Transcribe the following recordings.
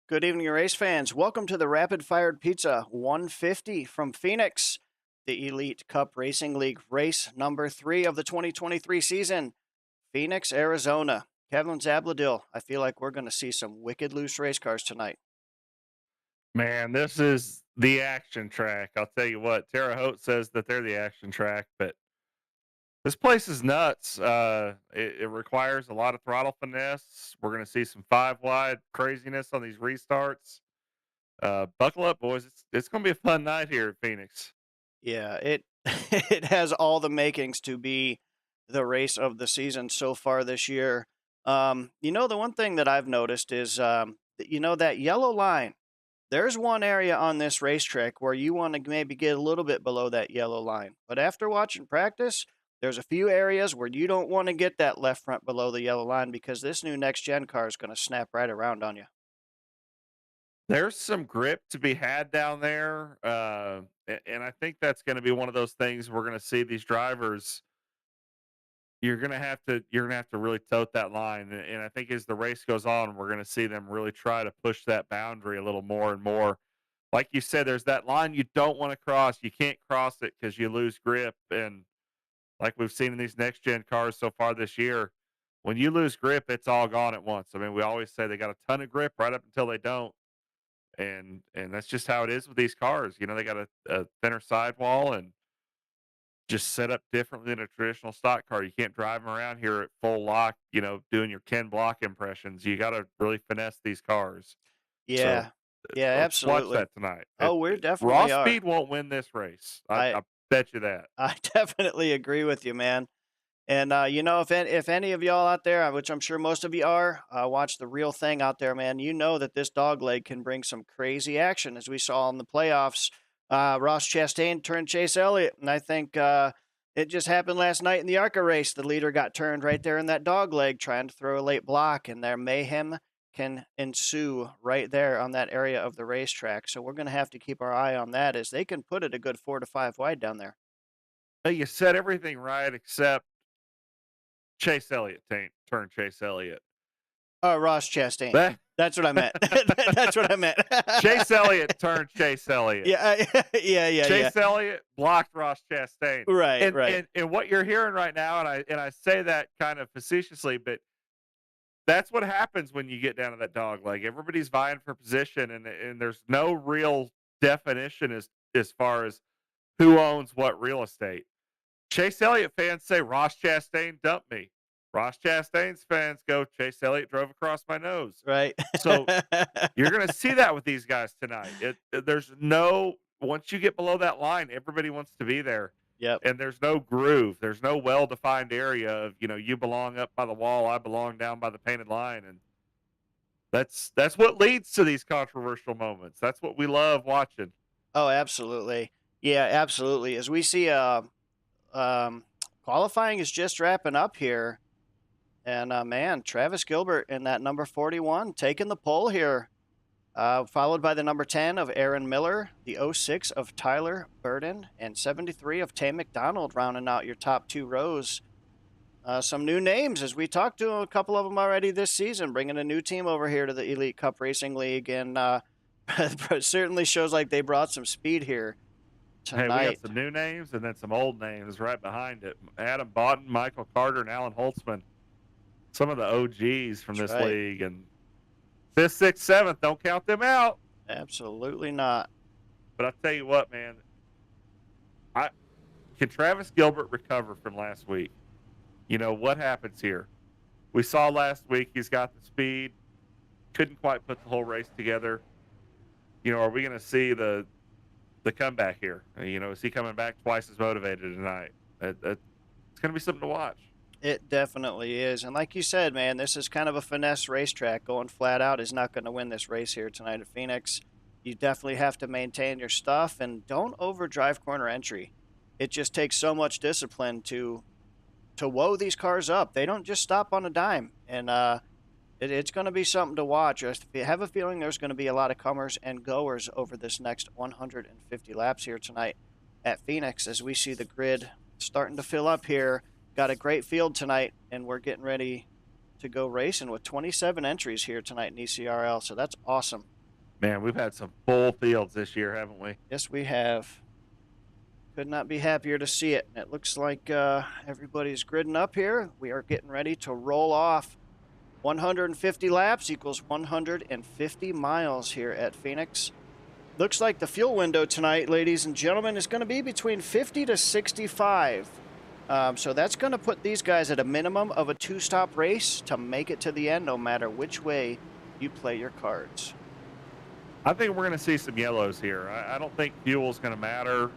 Good evening, race fans. Welcome to the Rapid Fired Pizza 150 from Phoenix, the Elite Cup Racing League race number 3 of the 2023 season. Phoenix, Arizona. Kevin Zabladil, I feel like we're going to see some wicked loose race cars tonight. Man, this is the action track. I'll tell you what, Terre Haute says that they're the action track, but this place is nuts. It requires a lot of throttle finesse. We're going to see some five wide craziness on these restarts. Buckle up, boys. It's going to be a fun night here at Phoenix. Yeah, it it has all the makings to be the race of the season so far this year. The one thing that I've noticed is, that yellow line. There's one area on this racetrack where you want to maybe get a little bit below that yellow line. But after watching practice, there's a few areas where you don't want to get that left front below the yellow line because this new next gen car is going to snap right around on you. There's some grip to be had down there, and I think that's going to be one of those things we're going to see these drivers. You're gonna have to really tote that line, and I think as the race goes on, we're gonna see them really try to push that boundary a little more and more. Like you said, there's that line you don't want to cross. You can't cross it because you lose grip, and like we've seen in these next gen cars so far this year, when you lose grip, it's all gone at once. I mean, we always say they got a ton of grip right up until they don't, and that's just how it is with these cars. You know, they got a thinner sidewall and just set up differently than a traditional stock car. You can't drive them around here at full lock, doing your Ken Block impressions. You got to really finesse these cars. So Yeah. Yeah, let's watch absolutely. that tonight. Oh, we Raw definitely are. speed won't win this race. I, I I bet you that. I definitely agree with you, man. And if any of y'all out there, which I'm sure most of you are, watch the real thing out there, man. You know that this dog leg can bring some crazy action, as we saw in the playoffs. Ross Chastain turned Chase Elliott, and I think it just happened last night in the ARCA race. The leader got turned right there in that dog leg, trying to throw a late block, and their mayhem can ensue right there on that area of the racetrack. So we're going to have to keep our eye on that, as they can put it a good 4 to 5 wide down there. Hey, you said everything right except Chase Elliott turned Chase Elliott. Oh, Ross Chastain. That That's what I meant. That's what I meant. Chase Elliott turned Chase Elliott. Yeah, yeah. Chase Elliott blocked Ross Chastain. Right, And, right. and and what you're hearing right now, and I say that kind of facetiously, but that's what happens when you get down to that dog leg. Everybody's vying for position, and there's no real definition as far as who owns what real estate. Chase Elliott fans say Ross Chastain dumped me. Ross Chastain's fans go Chase Elliott drove across my nose. Right. So you're going to see that with these guys tonight. There's no once you get below that line, everybody wants to be there, Yep. and there's no groove. There's no well-defined area of you belong up by the wall, I belong down by the painted line, and that's what leads to these controversial moments. That's what we love watching. Oh, absolutely. Yeah, absolutely. As we see, um, qualifying is just wrapping up here. And, man, Travis Gilbert in that number 41 taking the pole here, followed by the number 10 of Aaron Miller, the '06 of Tyler Burden, and 73 of Tay McDonald rounding out your top 2 rows. Some new names, as we talked to a couple of them already this season, bringing a new team over here to the Elite Cup Racing League, and it certainly shows like they brought some speed here Hey, we got tonight. some new names and then some old names right behind it. Adam Boughton, Michael Carter, and Alan Holtzman. Some of the OGs from That's this right. league, and fifth, sixth, seventh, don't count them out. Absolutely not. But I tell you what, man, I can Travis Gilbert recover from last week? What happens here? We saw last week he's got the speed, couldn't quite put the whole race together. Are we going to see the comeback here? Is he coming back twice as motivated tonight? It's going to be something to watch. It definitely is. And like you said, man, this is kind of a finesse racetrack. Going flat out is not going to win this race here tonight at Phoenix. You definitely have to maintain your stuff and don't overdrive corner entry. It just takes so much discipline to woe these cars up. They don't just stop on a dime. And it's going to be something to watch. I have a feeling there's going to be a lot of comers and goers over this next 150 laps here tonight at Phoenix, as we see the grid starting to fill up here. Got a great field tonight, and we're getting ready to go racing with 27 entries here tonight in ECRL, so that's awesome. Man, we've had some full fields this year, haven't we? Yes, we have. Could not be happier to see it. It looks like everybody's gridding up here. We are getting ready to roll off. 150 laps equals 150 miles here at Phoenix. Looks like the fuel window tonight, ladies and gentlemen, is going to be between 50 to 65. So that's going to put these guys at a minimum of a two-stop race to make it to the end, no matter which way you play your cards. I think we're going to see some yellows here. I don't think fuel's going to matter.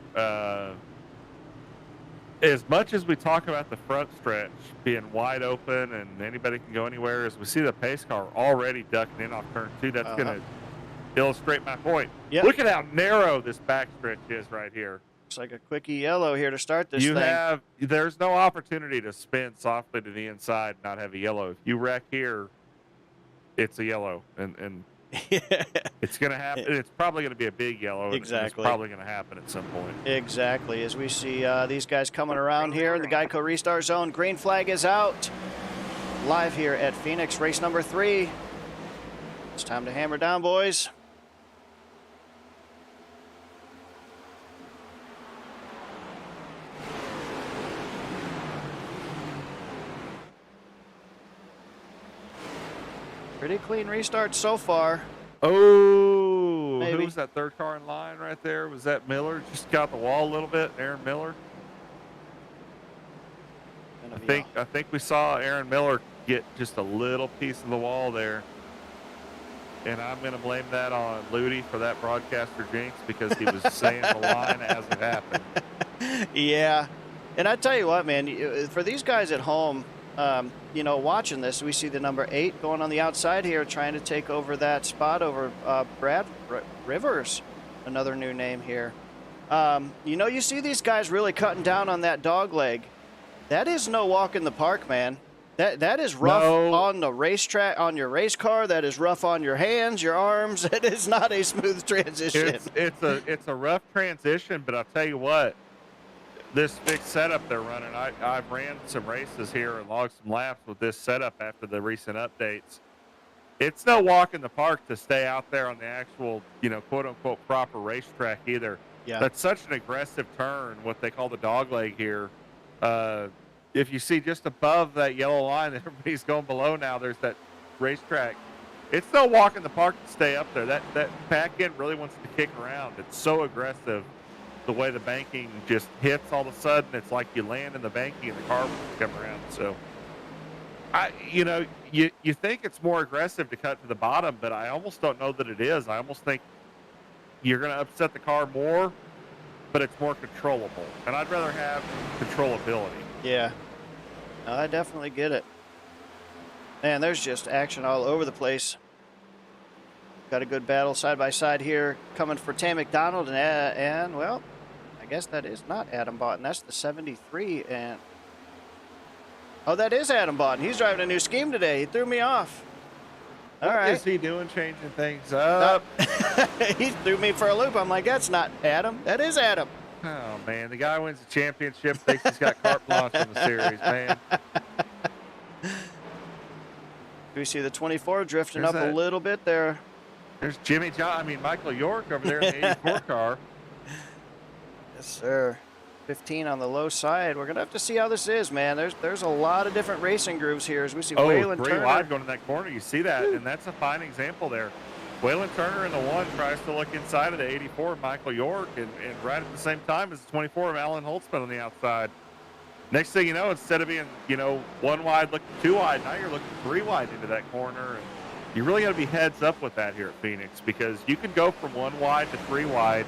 As much as we talk about the front stretch being wide open and anybody can go anywhere, as we see the pace car already ducking in off turn 2, that's going to illustrate my point. Yep. Look at how narrow this back stretch is right here. Looks like a quickie yellow here to start this thing. There's no opportunity to spin softly to the inside and not have a yellow. If you wreck here, it's a yellow, and it's going to happen. It's probably going to be a big yellow. Exactly. And it's probably going to happen at some point. Exactly. As we see these guys coming around here in the Geico Restart Zone, green flag is out. Live here at Phoenix, race number 3. It's time to hammer down, boys. Pretty clean restart so far. Oh, Maybe. Who was that third car in line right there? Was that Miller? Just got the wall a little bit, Aaron Miller. I think we saw Aaron Miller get just a little piece of the wall there. And I'm going to blame that on Ludi for that broadcaster jinx because he was saying the line as it happened. Yeah. And I tell you what, man, for these guys at home, you know, watching this, we see the number 8 going on the outside here, trying to take over that spot over Brad Rivers, another new name here. You know, you see these guys really cutting down on that dog leg. That is no walk in the park, man. That is rough on the racetrack, on your race car. That is rough on your hands, your arms. It is not a smooth transition. It's a rough transition, but I'll tell you what. This fixed setup they're running, I've ran some races here and logged some laps with this setup after the recent updates. It's no walk in the park to stay out there on the actual, you know, quote unquote proper racetrack either. Yeah. That's such an aggressive turn, what they call the dog leg here. If you see just above that yellow line that everybody's going below now, there's that racetrack. It's no walk in the park to stay up there. That back end really wants to kick around. It's so aggressive. The way the banking just hits all of a sudden, it's like you land in the banking and the car will come around. So, you think it's more aggressive to cut to the bottom, but I almost don't know that it is. I almost think you're going to upset the car more, but it's more controllable. And I'd rather have controllability. Yeah. No, I definitely get it. Man, there's just action all over the place. Got a good battle side by side here coming for Tam McDonald and well, I guess that is not Adam Boughton. That's the 73 and oh, that is Adam Boughton. He's driving a new scheme today. He threw me off. All right. What is he doing changing things up? He threw me for a loop. I'm like, that's not Adam. That is Adam. Oh, man. The guy wins the championship, thinks he's got carte blanche in the series, man. We see the 24 drifting up a little bit there. There's Michael York over there in the 84 car. Yes, sir. 15 on the low side. We're going to have to see how this is, man. There's a lot of different racing grooves here as we see Waylon Turner. 3 wide going in that corner. You see that, and that's a fine example there. Waylon Turner in the 1 tries to look inside of the 84 of Michael York, and right at the same time as the 24 of Alan Holtzman on the outside. Next thing you know, instead of being, 1 wide looking 2 wide, now you're looking 3 wide into that corner. And you really got to be heads up with that here at Phoenix because you can go from 1 wide to 3 wide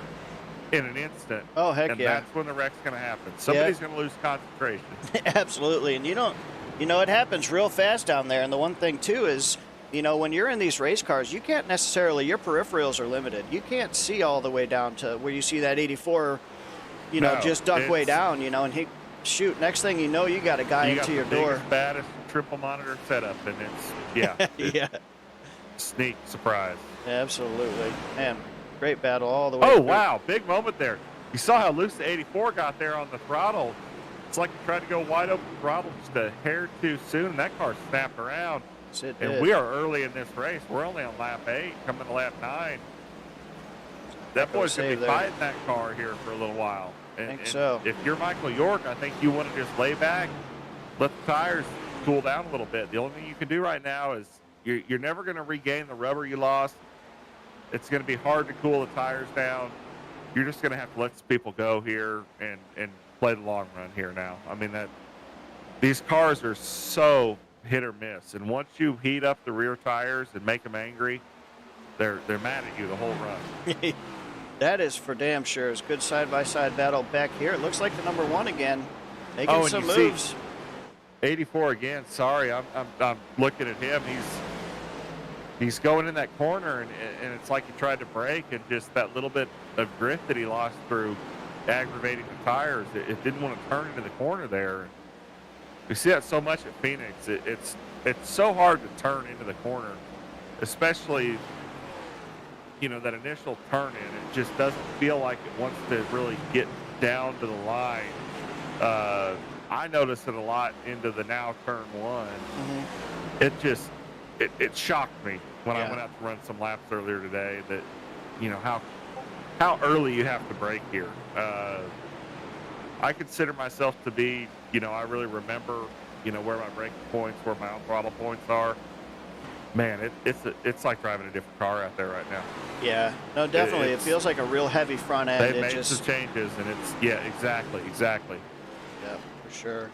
in an instant. Oh, heck and yeah. That's when the wreck's going to happen. Somebody's going to lose concentration. Absolutely. And it happens real fast down there. And the one thing, too, is, when you're in these race cars, you can't necessarily, your peripherals are limited. You can't see all the way down to where you see that 84, just duck way down, and next thing you know, you got a guy into your door. You got the biggest, baddest triple monitor setup, and yeah. Sneak surprise. Absolutely. Man, great battle all the way through. through. Wow, big moment there. You saw how loose the 84 got there on the throttle. It's like he tried to go wide open throttle just a hair too soon, and that car snapped around. Yes, it and did. we are early in this race. We're only on lap 8, coming to lap 9. that Heck of a boy's gonna be save there. fighting that car here for a little while. I And think so. if you're Michael York, I think you want to just lay back, let the tires cool down a little bit. The only thing you can do right now is you're never going to regain the rubber you lost. It's going to be hard to cool the tires down. You're just going to have to let some people go here and play the long run here now. I mean that these cars are so hit or miss, and once you heat up the rear tires and make them angry, they're mad at you the whole run. That is for damn sure. It's good side-by-side battle back here. It looks like the number 1 again, making Oh, and some you see moves. 84 again. Sorry, I'm looking at him. He's going in that corner, and it's like he tried to brake, and just that little bit of grip that he lost through aggravating the tires. It didn't want to turn into the corner there. We see that so much at Phoenix. It's so hard to turn into the corner, especially that initial turn in. It just doesn't feel like it wants to really get down to the line. I notice it a lot into the now turn 1. Hmm. It shocked me when I Yeah. went out to run some laps earlier today that how early you have to brake here. I consider myself to be, I really remember, where my braking points, where my on throttle points are. Man, it's like driving a different car out there right now. Yeah. No, definitely. It feels like a real heavy front end. They've It made some just, changes, and yeah, exactly. yeah, for sure.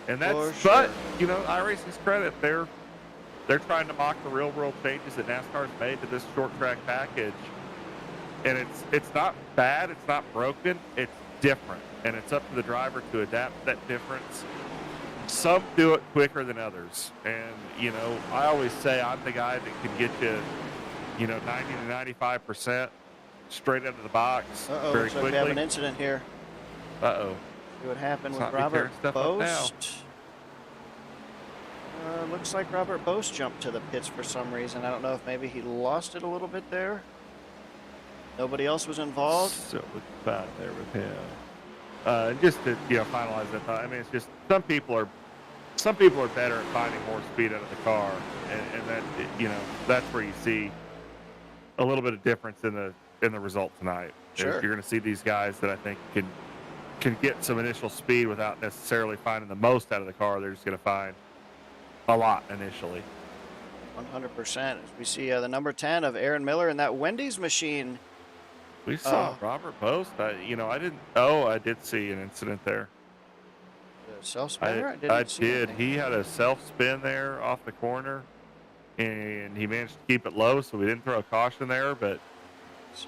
And For that's, sure. but iRacing's credit, they're trying to mock the real world changes that NASCAR's made to this short track package, and it's not bad, it's not broken, it's different, and it's up to the driver to adapt that difference. Some do it quicker than others, and I always say I'm the guy that can get you 90 to 95% straight out of the box Uh-oh, very looks like we have an quickly. incident here. Uh-oh. See what happened Let's with not be Robert tearing stuff up now. Boast. Looks like Robert Boast jumped to the pits for some reason. I don't know if maybe he lost it a little bit there. Nobody else was involved. So it's bad there with him. Just to finalize that thought. I mean, it's just some people are better at finding more speed out of the car, and that that's where you see a little bit of difference in the result tonight. Sure. You're going to see these guys that I think can get some initial speed without necessarily finding the most out of the car. They're just going to find a lot initially. 100%. We see the number 10 of Aaron Miller in that Wendy's machine. We saw Robert Boast. I didn't. Oh, I did see an incident there. Self-spinner? I I didn't see did. anything. He had a self spin there off the corner, and he managed to keep it low, so we didn't throw a caution there. But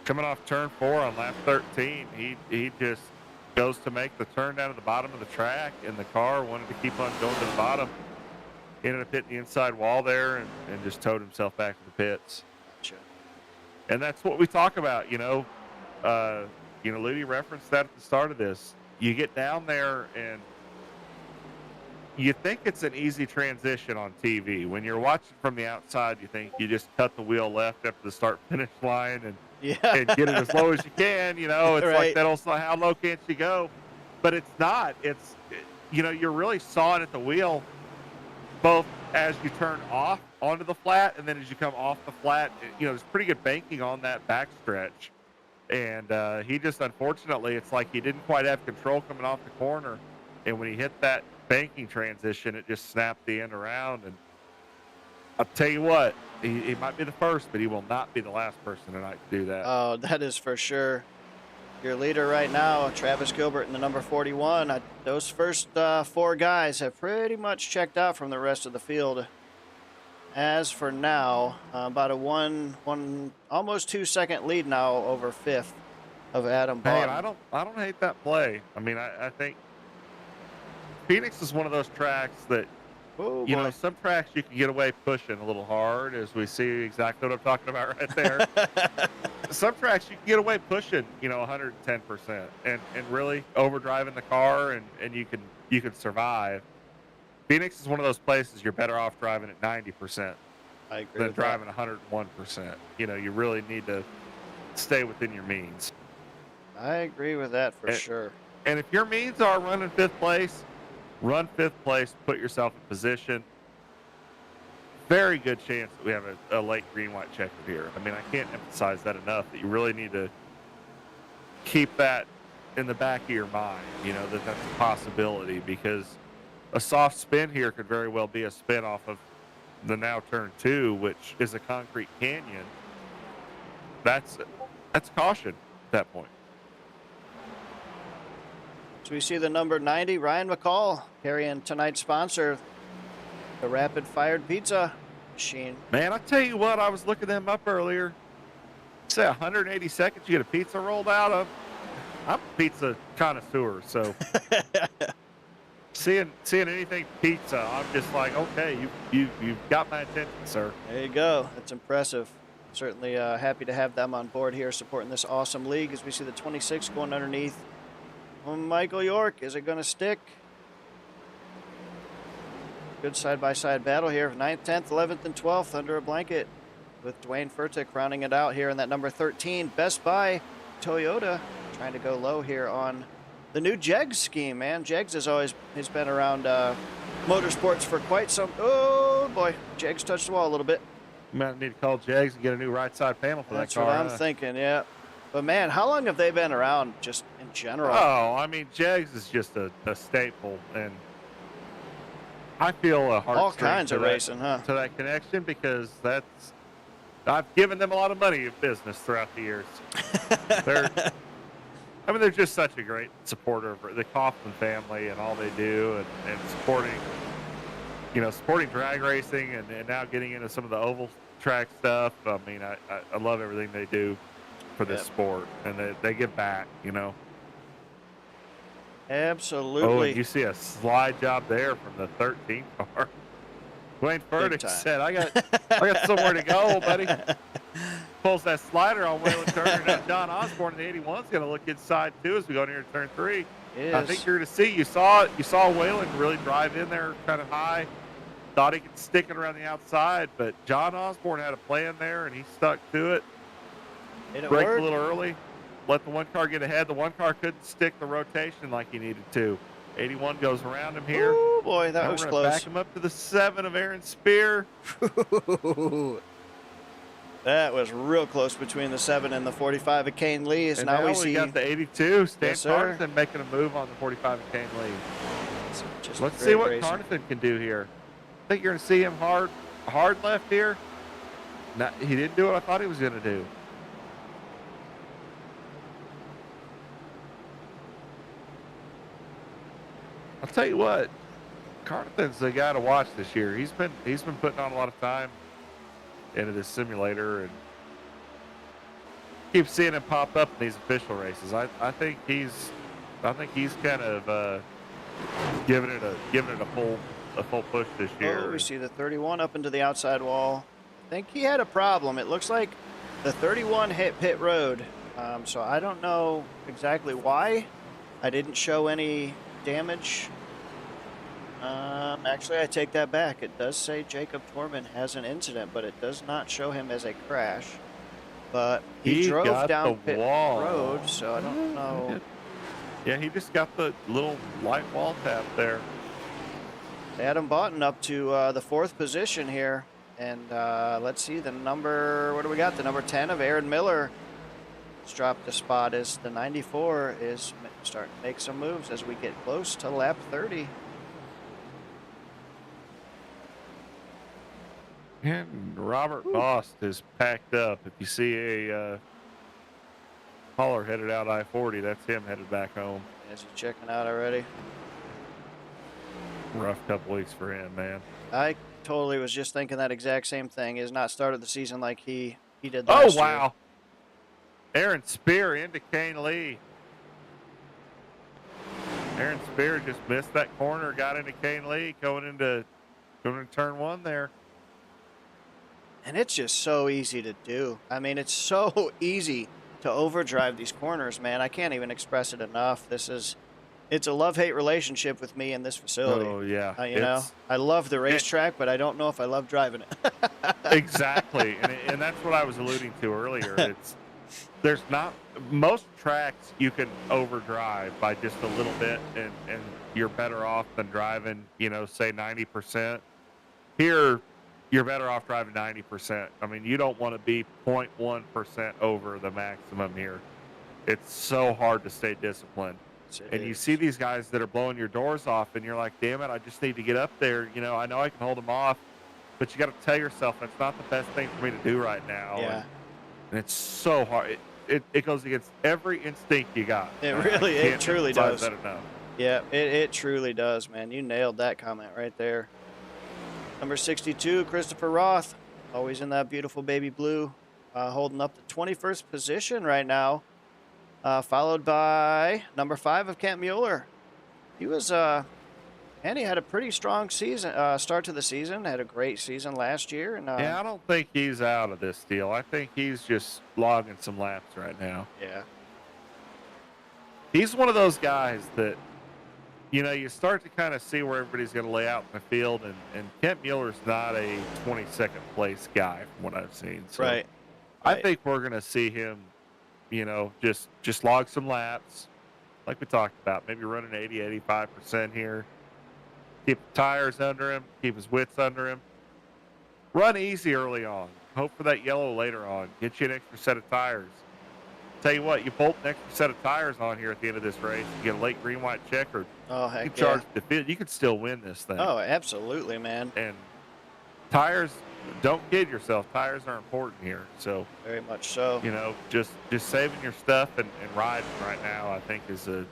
coming off turn 4 on lap 13, he just goes to make the turn down to the bottom of the track, and the car wanted to keep on going to the bottom. Ended up hitting the inside wall there and just towed himself back to the pits. Gotcha. And that's what we talk about, Ludi referenced that at the start of this. You get down there and you think it's an easy transition on TV. When you're watching from the outside, you think you just cut the wheel left after the start finish line and Yeah. get it as low as you can. It's Right. like that also, how low can't you go? But it's not. You're really sawing at the wheel both as you turn off onto the flat and then as you come off the flat. There's pretty good banking on that backstretch. And he just, unfortunately, it's like he didn't quite have control coming off the corner. And when he hit that banking transition, it just snapped the end around. And I'll tell you what, he might be the first, but he will not be the last person tonight to do that. Oh, that is for sure. Your leader right now, Travis Gilbert in the number 41. Those first 4 guys have pretty much checked out from the rest of the field. As for now, about a almost 2-second lead now over 5th of Adam Hey, Boughton. and I don't hate that play. I mean, I think Phoenix is one of those tracks that, Oh, boy. some tracks you can get away pushing a little hard, as we see exactly what I'm talking about right there. Some tracks you can get away pushing, 110% and really overdriving the car and you can survive. Phoenix is one of those places you're better off driving at 90% I agree than with that. driving 101%. You really need to stay within your means. I agree with that for And- sure. And if your means are running 5th place, run 5th place, put yourself in position. very good chance that we have a late green white checker here. I mean, I can't emphasize that enough. That you really need to keep that in the back of your mind. You know that that's a possibility because a soft spin here could very well be a spin off of the now turn two, which is a concrete canyon. That's that's caution at that point. So we see the number 90, Ryan McCall, carrying tonight's sponsor, the Rapid Fired Pizza Machine. Man, I tell you what, I was looking them up earlier. Say 180 seconds, you get a pizza rolled out of. I'm a pizza connoisseur, so seeing anything pizza, I'm just like, okay, you've got my attention, sir. There you go. That's impressive. Certainly happy to have them on board here supporting this awesome league as we see the 26 going underneath. Michael York, is it going to stick? Good side-by-side battle here. 9th, 10th, 11th, and 12th under a blanket with Dwayne Furtick rounding it out here in that number 13. Best Buy Toyota trying to go low here on the new Jegs scheme, man. Jegs has been around motorsports for quite some. Oh boy, Jegs touched the wall a little bit. Might need to call Jags and get a new right side panel for That's that car. what I'm thinking, yeah. But man, how long have they been around just in general? Oh, I mean, Jags is just a staple, and I feel a heartstring All kinds of racing, huh? to that connection because I've given them a lot of money in business throughout the years. They're just such a great supporter of the Kaufman family and all they do, and supporting drag racing and now getting into some of the oval track stuff. I mean, I love everything they do for this sport, and they give back, Absolutely. Oh, and you see a slide job there from the 13 car. Dwayne Furtick said, I got somewhere to go, buddy. Pulls that slider on Waylon Turner. Now John Osborne in the 81 is going to look inside too as we go near turn 3. I think you're going to see, you saw Waylon really drive in there kind of high. Thought he could stick it around the outside, but John Osborne had a plan there and he stuck to it. Braked a little early. Let the one car get ahead. The one car couldn't stick the rotation like he needed to. 81 goes around him here. Oh boy, that was close. Back him up to the 7 of Aaron Spear. That was real close between the 7 and the 45 of Kane Lee. And now we got the 82, Stan Carnathan making a move on the 45 of Kane Lee. Let's see what Carnathan can do here. I think you're going to see him hard left here. No, he didn't do what I thought he was going to do. I'll tell you what, Carnathan's the guy to watch this year. He's been putting on a lot of time into this simulator and keep seeing him pop up in these official races. I think he's kind of giving it a full push this year. Oh, we see the 31 up into the outside wall. I think he had a problem. It looks like the 31 hit pit road. So I don't know exactly why. I didn't show any damage. Actually, I take that back. It does say Jacob Torman has an incident, but it does not show him as a crash. But he drove down pit road, so I don't know. Yeah, he just got the little light wall tap there. Adam Boughton up to the 4th position here. And let's see the number, what do we got? The number 10 of Aaron Miller has dropped a spot as the 94 is starting to make some moves as we get close to lap 30. And Robert Bost is packed up. If you see a hauler headed out I-40, that's him headed back home. Is he checking out already? Rough couple weeks for him, man. I totally was just thinking that exact same thing. He has not started the season like he did last year. Oh, wow. Aaron Spear into Kane Lee. Aaron Spear just missed that corner, got into Kane Lee, going into turn 1 there. And it's just so easy to do. I mean, it's so easy to overdrive these corners, man. I can't even express it enough. It's a love-hate relationship with me in this facility. Oh, yeah. You know, I love the racetrack, but I don't know if I love driving it. Exactly. And that's what I was alluding to earlier. There's not most tracks you can overdrive by just a little bit and you're better off than driving, say 90%. Here you're better off driving 90%. I mean, you don't want to be 0.1% over the maximum here. It's so hard to stay disciplined. Yes, it And you see is. these guys that are blowing your doors off, and you're like, damn it, I just need to get up there. I know I can hold them off, but you got to tell yourself that's not the best thing for me to do right now. And, Yeah, and it's so hard. It goes against every instinct you got. I it can't truly emphasize does. that enough. Yeah, it truly does, man. You nailed that comment right there. Number 62, Christopher Roth, always in that beautiful baby blue, holding up the 21st position right now, followed by number 5 of Kent Mueller. He was, and he had a pretty strong season, start to the season, had a great season last year. And Yeah, I don't think he's out of this deal. I think he's just logging some laps right now. yeah, He's one of those guys that you start to kind of see where everybody's going to lay out in the field, and Kent Mueller's not a 22nd place guy from what I've seen. So right, I right. think we're going to see him, just log some laps, like we talked about, maybe running 80, 85% here. Keep the tires under him, keep his widths under him. Run easy early on. Hope for that yellow later on. Get you an extra set of tires. Tell you what, you bolt an extra set of tires on here at the end of this race. You get a late green, white checkered. Oh, You can heck yeah. charge the field. You could still win this thing. Oh, absolutely, man. And tires, don't kid yourself. Tires are important here. So, Very much so. just saving your stuff and riding right now, I think is a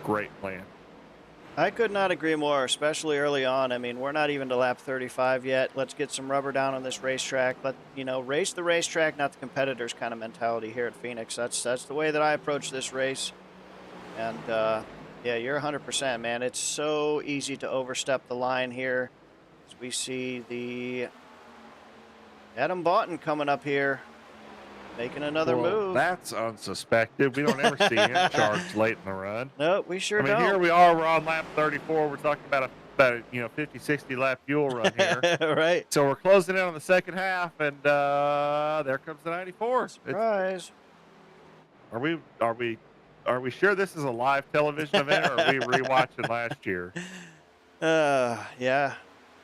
great plan. I could not agree more, especially early on. I mean, we're not even to lap 35 yet. Let's get some rubber down on this racetrack. Race the racetrack, not the competitors kind of mentality here at Phoenix. That's the way that I approach this race. And yeah, you're 100%, man. It's so easy to overstep the line here. As we see the Adam Boughton coming up here, making another Well, move. that's unsuspected. We don't ever see him charged late in the run. Nope, we sure I mean, don't. here we are. We're on lap 34. We're talking about a 50, 60 lap fuel run here. Right. So we're closing in on the second half, and there comes the 94. Surprise. Are we sure this is a live television event, or are we rewatching last year? Yeah,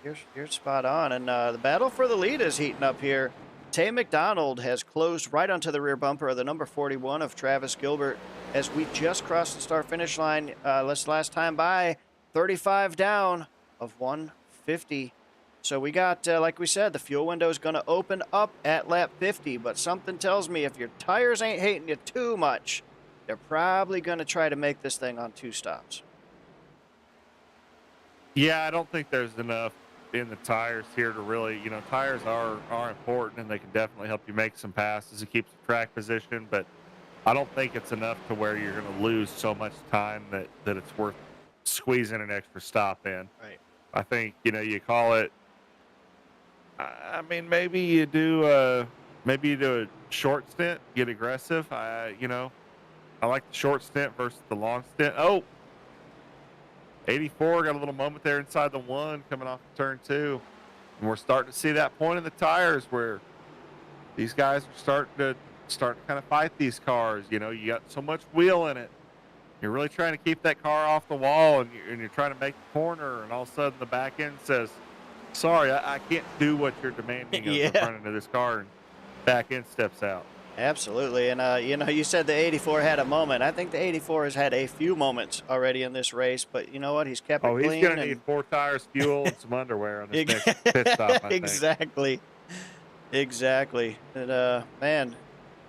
you're spot on. And the battle for the lead is heating up here. Tay McDonald has closed right onto the rear bumper of the number 41 of Travis Gilbert as we just crossed the start-finish line. Last time by, 35 down of 150. So we got, like we said, the fuel window is going to open up at lap 50, but something tells me if your tires ain't hating you too much, they're probably going to try to make this thing on 2 stops. Yeah, I don't think there's enough in the tires here to really, tires are important, and they can definitely help you make some passes. It keeps the track position, but I don't think it's enough to where you're going to lose so much time that it's worth squeezing an extra stop in. Right. I think, you call it, I mean, maybe you do a short stint, get aggressive. I like the short stint versus the long stint. Oh, 84 got a little moment there inside the 1 coming off of turn 2. And we're starting to see that point in the tires where these guys are starting to kind of fight these cars. You got so much wheel in it. You're really trying to keep that car off the wall, and you're trying to make the corner, and all of a sudden the back end says, sorry, I can't do what you're demanding of the front end of this car, and back end steps out. Absolutely. And, you said the 84 had a moment. I think the 84 has had a few moments already in this race, but you know what? He's kept it clean. He's going to need 4 tires, fuel, and some underwear on this next pit stop, I think. Exactly. And, man,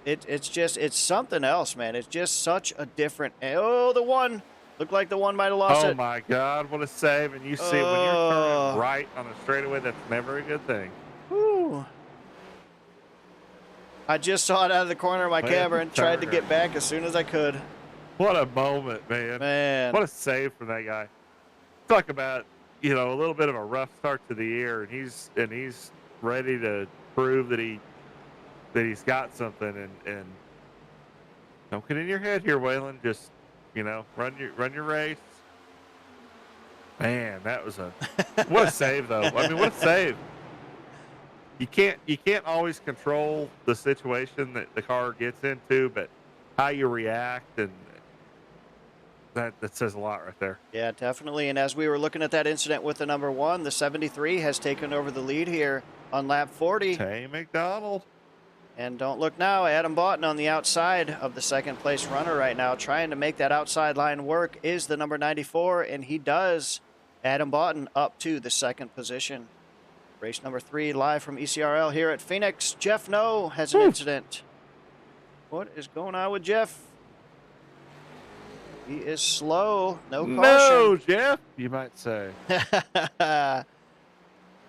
it's something else, man. It's just such a different. Oh, the 1. Looked like the 1 might have lost it. Oh, my God. What a save. And you see, when you're turning right on a straightaway, that's never a good thing. Whew. I just saw it out of the corner of my camera and tried to get back as soon as I could. What a moment, man. Man. What a save from that guy. Talk about, a little bit of a rough start to the year, and he's ready to prove that he's got something, and don't get in your head here, Waylon. Just, run your race. Man, that was what a save though. I mean, what a save. You can't always control the situation that the car gets into, but how you react and That says a lot right there. Yeah, definitely. And as we were looking at that incident with the number one, the 73 has taken over the lead here on lap 40. Tay McDonald. And don't look now, Adam Boughton on the outside of the second place runner right now, trying to make that outside line work, is the number 94, and he does. Adam Boughton up to the second position. Race number 3 live from ECRL here at Phoenix. Jeff No has an Whew. incident. What is going on with Jeff? He is slow, no caution. No, Jeff, you might say. I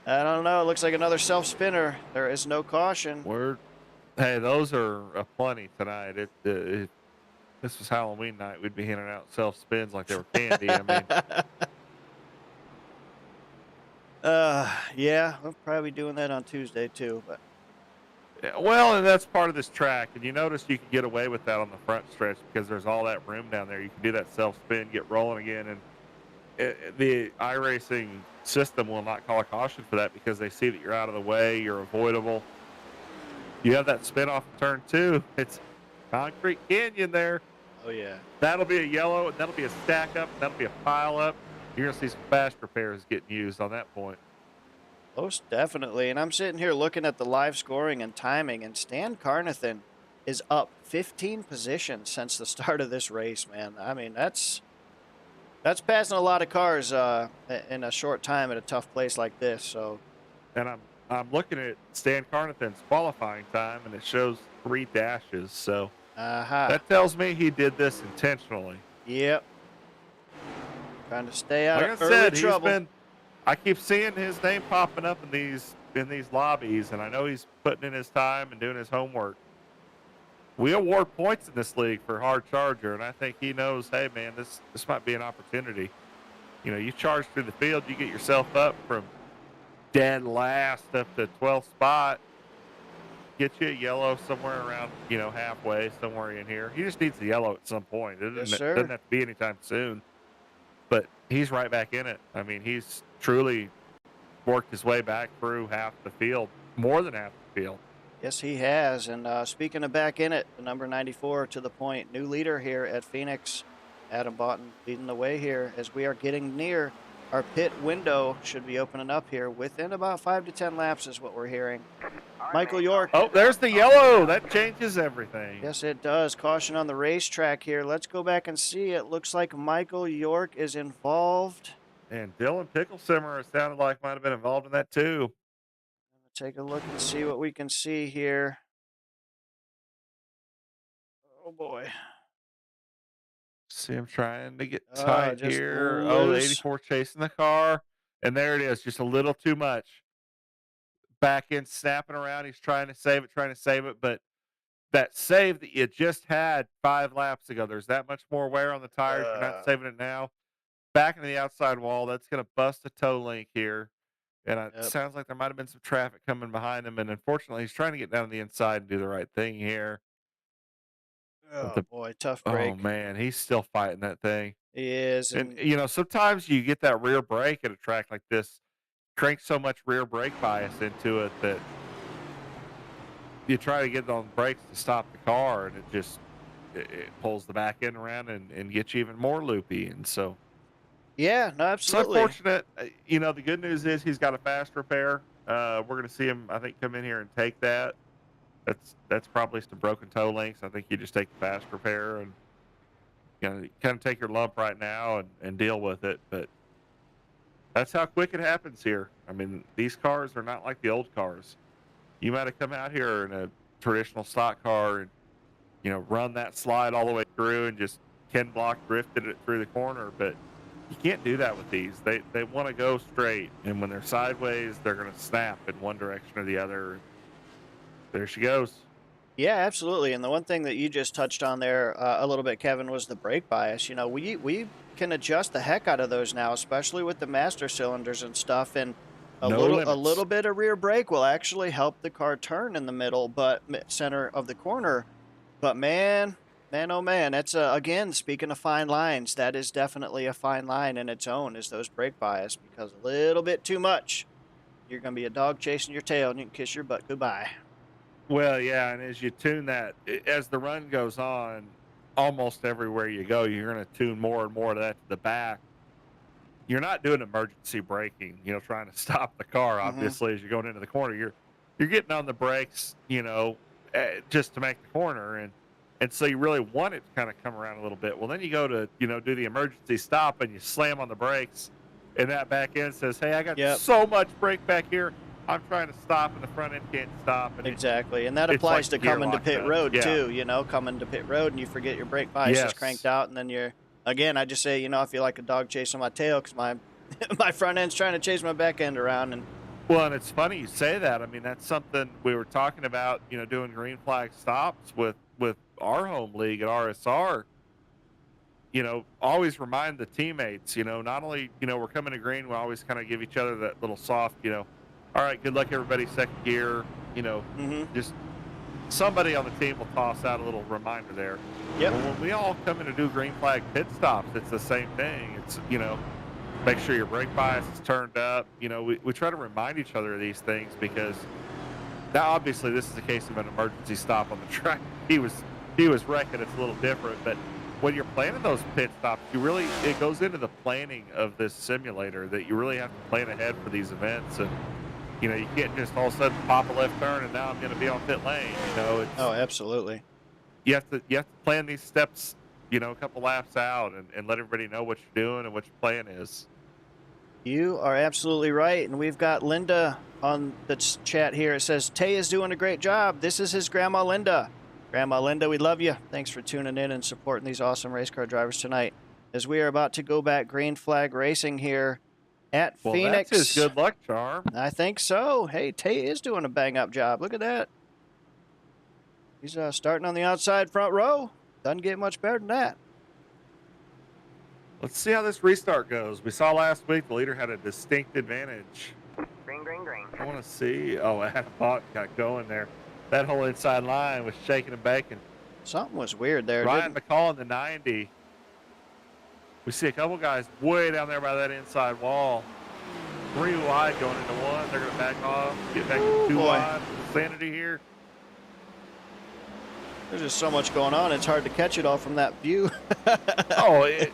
don't know. It looks like another self-spinner. There is no caution. Hey, those are plenty tonight. If this was Halloween night, we'd be handing out self spins like they were candy. I mean, Yeah, we'll probably be doing that on Tuesday too, but yeah, well, and that's part of this track. And you notice you can get away with that on the front stretch because there's all that room down there. You can do that self spin, get rolling again, and the iRacing system will not call a caution for that because they see that you're out of the way, you're avoidable. You have that spin off of turn 2. It's concrete canyon there. oh yeah. That'll be a yellow, and that'll be a stack up, and that'll be a pile up. You're gonna see some fast repairs getting used on that point. Most definitely. And I'm sitting here looking at the live scoring and timing, and Stan Carnathan is up 15 positions since the start of this race, man. I mean, that's passing a lot of cars in a short time at a tough place like this. So, And I'm looking at Stan Carnathan's qualifying time, and it shows 3 dashes. So that tells me he did this intentionally. Yep. Trying to stay out Like I of early said, trouble. I keep seeing his name popping up in these lobbies, and I know he's putting in his time and doing his homework. We award points in this league for hard charger, and I think he knows, hey man, this might be an opportunity. You know, you charge through the field, you get yourself up from dead last up to 12th spot, get you a yellow somewhere around, halfway, somewhere in here. He just needs the yellow at some point. It Yes, doesn't sir. have to be anytime soon. But he's right back in it. I mean, he's truly worked his way back through half the field, more than half the field. Yes, he has. And speaking of back in it, the number 94 to the point, new leader here at Phoenix, Adam Boughton leading the way here as we are getting near our pit window. Should be opening up here within about 5 to 10 laps is what we're hearing. Michael York. Oh, there's the yellow. That changes everything. Yes, it does. Caution on the racetrack here. Let's go back and see. It looks like Michael York is involved. And Dylan Picklesimmer, it sounded like, might have been involved in that too. Take a look and see what we can see here. Oh boy. See him trying to get tight Just here. Oh, the loose. 84 chasing the car. And there it is, just a little too much. Back in, snapping around. He's trying to save it. But that save that you just had 5 laps ago, there's that much more wear on the tires. You're not saving it now. Back into the outside wall. That's going to bust a toe link here. And it sounds like there might have been some traffic coming behind him. And unfortunately, he's trying to get down to the inside and do the right thing here. Oh boy, tough Oh break. man, he's still fighting that thing. He is. And sometimes you get that rear brake at a track like this, crank so much rear brake bias into it that you try to get on the brakes to stop the car, and it pulls the back end around and gets you even more loopy. And so, yeah, no, it's absolutely. unfortunate. The good news is he's got a fast repair. We're going to see him, I think, come in here and take that. That's probably some broken toe links. I think you just take the fast repair and kind of take your lump right now and deal with it. But that's how quick it happens here. I mean, these cars are not like the old cars. You might have come out here in a traditional stock car and run that slide all the way through and just Ken Block drifted it through the corner, but you can't do that with these. They want to go straight, and when they're sideways, they're going to snap in one direction or the other. There she goes. Yeah, absolutely. And the one thing that you just touched on there a little bit, Kevin, was the brake bias. We can adjust the heck out of those now, especially with the master cylinders and stuff. And a No little limits. bit of rear brake will actually help the car turn in the middle, but center of the corner. But man, oh man, that's again, speaking of fine lines, that is definitely a fine line in its own, is those brake bias, because a little bit too much, you're going to be a dog chasing your tail and you can kiss your butt goodbye. Well, yeah, and as you tune that, as the run goes on, almost everywhere you go, you're going to tune more and more of that to the back. You're not doing emergency braking, trying to stop the car. Hmm. Obviously, as you're going into the corner, you're getting on the brakes, just to make the corner, and so you really want it to kind of come around a little bit. Well, then you go to do the emergency stop, and you slam on the brakes, and that back end says, "Hey, I got Yep. so much brake back here. I'm trying to stop, and the front end can't stop." And Exactly, and that it's like applies the to gear coming to locked pit up. road Yeah. too. Coming to pit road and you forget your brake bias is cranked Yes. out, and then you're again. I just say, I feel like a dog chasing my tail because my my front end's trying to chase my back end around, and Well, and it's funny you say that. I mean, that's something we were talking about, doing green flag stops with our home league at RSR. Always remind the teammates, not only, we're coming to green, we always kind of give each other that little soft, all right, good luck everybody, second gear, hmm. just somebody on the team will toss out a little reminder there. Yep. Well, when we all come in to do green flag pit stops, it's the same thing. It's, make sure your brake bias is turned up. We try to remind each other of these things because now obviously this is the case of an emergency stop on the track. He was wrecking. It's a little different, but when you're planning those pit stops, it goes into the planning of this simulator that you really have to plan ahead for these events. And you can't just all of a sudden pop a left turn and now I'm going to be on pit lane. Oh, absolutely. You have to plan these steps, a couple laps out, and let everybody know what you're doing and what your plan is. You are absolutely right, and we've got Linda on the chat here. It says Tay is doing a great job. This is his grandma Linda. Grandma Linda, we love you. Thanks for tuning in and supporting these awesome race car drivers tonight. As we are about to go back green flag racing here at Well, that's his Phoenix. good luck charm. I think so. Hey, Tay is doing a bang up job. Look at that. He's starting on the outside front row. Doesn't get much better than that. Let's see how this restart goes. We saw last week the leader had a distinct advantage. Green, green, green. I want to see. Oh, Adam Bott got going there. That whole inside line was shaking and baking. Something was weird there. Ryan McCall in the 90. We see a couple guys way down there by that inside wall. 3 wide going into 1. They're going to back off, get back to 2 wide. Sanity here. There's just so much going on. It's hard to catch it all from that view. Oh, it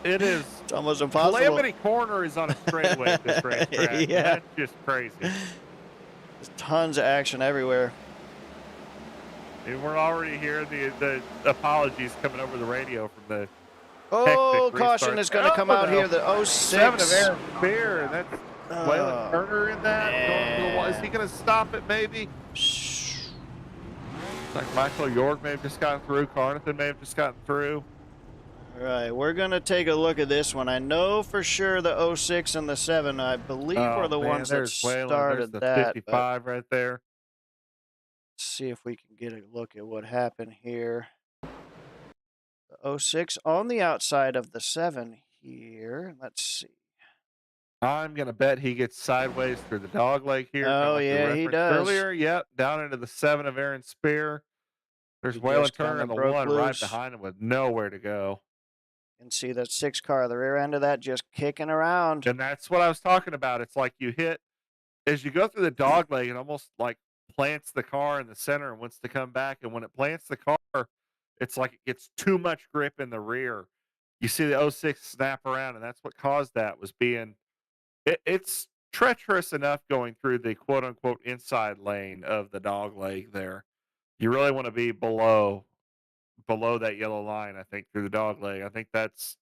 is. It's almost impossible. Calamity Corner is on a straightaway at this racetrack. Yeah. That's just crazy. There's tons of action everywhere. And we're already hearing the apologies coming over the radio from the Oh, hectic caution restart. is going to come out here. The 06. 7 of Aaron Spear. That's Waylon Turner in that. man. Is he going to stop it maybe? Like Michael York may have just gotten through. Carnathan may have just gotten through. All right, we're going to take a look at this one. I know for sure the 06 and the 7, I believe, were the ones that started the that. 55 right there. Let's see if we can get a look at what happened here. The 06 on the outside of the 7 here. Let's see. I'm going to bet he gets sideways through the dog leg here. Oh, like yeah, he does. Earlier, yep, down into the 7 of Aaron Spear. There's Waylon Turner in the 1 right behind him with nowhere to go. You can see that 6 car, the rear end of that just kicking around. And that's what I was talking about. It's like you hit, as you go through the dog leg, it almost like plants the car in the center and wants to come back. And when it plants the car, it's like it gets too much grip in the rear. You see the 06 snap around, and that's what caused that, was being it's treacherous enough going through the quote unquote inside lane of the dog leg there. You really want to be below that yellow line, I think, through the dog leg. I think that's,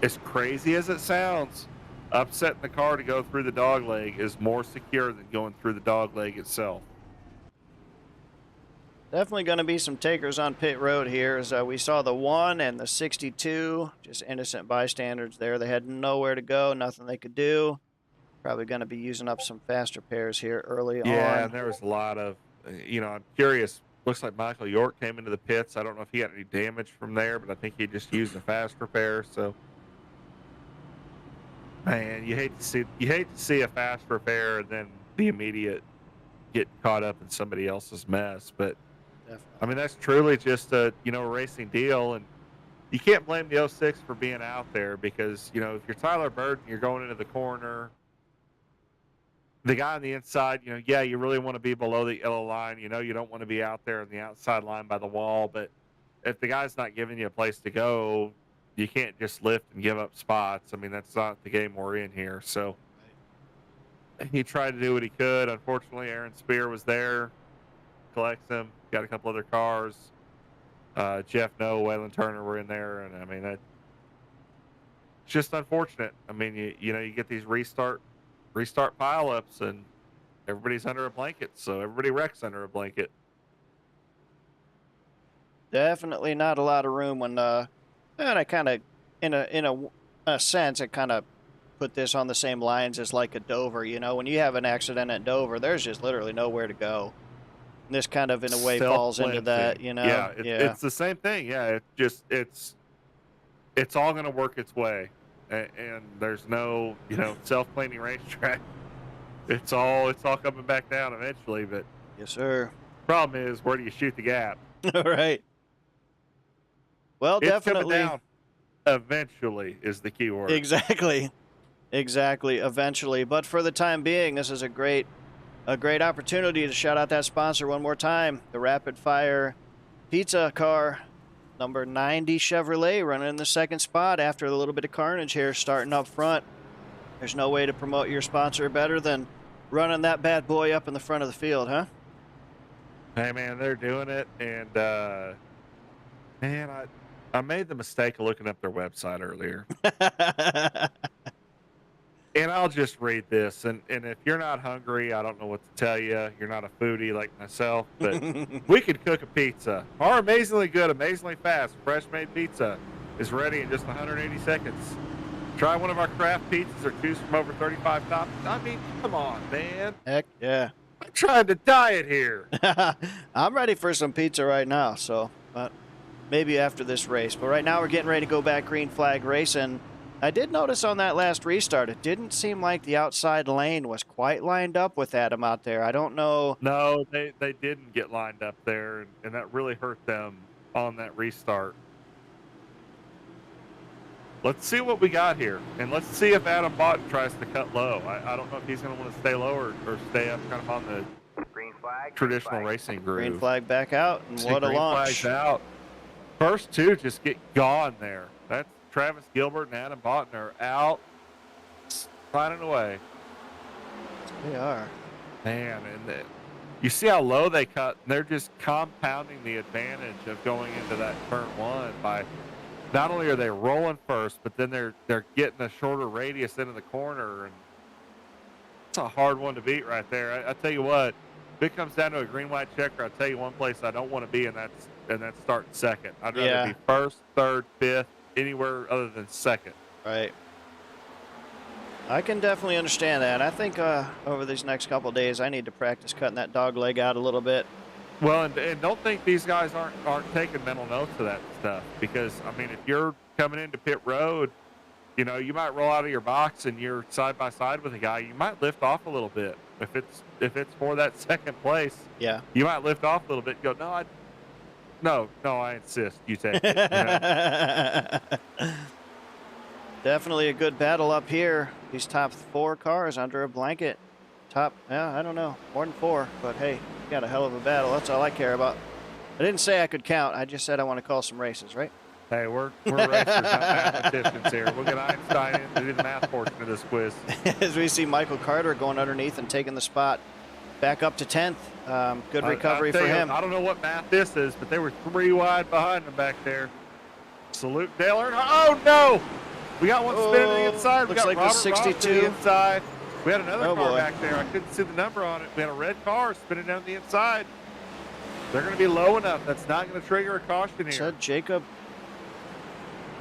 as crazy as it sounds, upsetting the car to go through the dog leg is more secure than going through the dog leg itself. Definitely going to be some takers on pit road here. As we saw the 1 and the 62, just innocent bystanders there. They had nowhere to go, nothing they could do. Probably going to be using up some faster pairs here early on. Yeah, and there was a lot of, I'm curious. Looks like Michael York came into the pits. I don't know if he had any damage from there, but I think he just used a fast repair. So, man, you hate to see a fast repair and then the immediate get caught up in somebody else's mess. But Definitely. I mean, that's truly just a racing deal, and you can't blame the 06 for being out there because if you're Tyler Bird and you're going into the corner, the guy on the inside, you really want to be below the yellow line. You don't want to be out there on the outside line by the wall, but if the guy's not giving you a place to go, you can't just lift and give up spots. I mean, that's not the game we're in here. So Right. he tried to do what he could. Unfortunately, Aaron Spear was there, collects him, got a couple other cars. Jeff No, Waylon Turner were in there, and I mean, it's just unfortunate. I mean, you get these restart pileups, and everybody's under a blanket, so everybody wrecks under a blanket. Definitely not a lot of room when, and I kind of, in a sense, I kind of put this on the same lines as like a Dover. You know, when you have an accident at Dover, there's just literally nowhere to go. And this kind of, in a way, falls into that. Self-cleansing. You know, Yeah, yeah, it's the same thing. Yeah, it's all going to work its way, and there's no self-cleaning racetrack. It's all coming back down eventually. But yes, sir. problem is, where do you shoot the gap? All right. Well, It's coming definitely, down eventually is the key word. exactly, exactly. Eventually, but for the time being, this is a great opportunity to shout out that sponsor one more time. The Rapid Fire Pizza Car, number 90 Chevrolet, running in the second spot after a little bit of carnage here, starting up front. There's no way to promote your sponsor better than running that bad boy up in the front of the field, huh? Hey man, they're doing it, and man, I made the mistake of looking up their website earlier. And I'll just read this. And if you're not hungry, I don't know what to tell you. You're not a foodie like myself, but we could cook a pizza. Our amazingly good, amazingly fast, fresh made pizza is ready in just 180 seconds. Try one of our craft pizzas or choose from over 35 toppings. I mean, come on, man. Heck yeah. I'm trying to diet here. I'm ready for some pizza right now, so but maybe after this race. But right now we're getting ready to go back green flag racing. I did notice on that last restart, it didn't seem like the outside lane was quite lined up with Adam out there. I don't know. No, they didn't get lined up there, and that really hurt them on that restart. Let's see what we got here, and let's see if Adam Bott tries to cut low. I don't know if he's going to want to stay low or stay up kind of on the Green flag. traditional racing groove. Green flag back out, and See what a green launch. flags out. First two just get gone there. That's Travis Gilbert and Adam Botton are out, finding away. They are. Man, you see how low they cut? They're just compounding the advantage of going into that turn one by not only are they rolling first, but then they're getting a shorter radius into the corner, and it's a hard one to beat right there. I tell you what, if it comes down to a green-white checker, I'll tell you one place I don't want to be, and that's starting second. I'd rather be first, third, fifth, anywhere other than second. Right. I can definitely understand that. I think over these next couple of days, I need to practice cutting that dog leg out a little bit. Well, and don't think these guys aren't taking mental notes of that stuff, because I mean, if you're coming into pit road, you might roll out of your box and you're side by side with a guy, you might lift off a little bit. If it's for that second place, Yeah. you might lift off a little bit and go, no, I insist you take it. Definitely a good battle up here. These top 4 cars under a blanket. I don't know, more than 4, but hey, got a hell of a battle. That's all I care about. I didn't say I could count. I just said I want to call some races, right? Hey, we're racers, not mathematicians here. We'll get Einstein in to do the math portion of this quiz. As we see Michael Carter going underneath and taking the spot back up to 10th. Good recovery for him. I don't know what math this is, but they were 3 wide behind him back there. Salute Dale Earnhardt. Oh, no! We got one spinning to the inside. We looks got like the Robert Ross to 62. the inside. We had another car boy. back there. I couldn't see the number on it. We had a red car spinning down the inside. They're going to be low enough. That's not going to trigger a caution here. Said Jacob.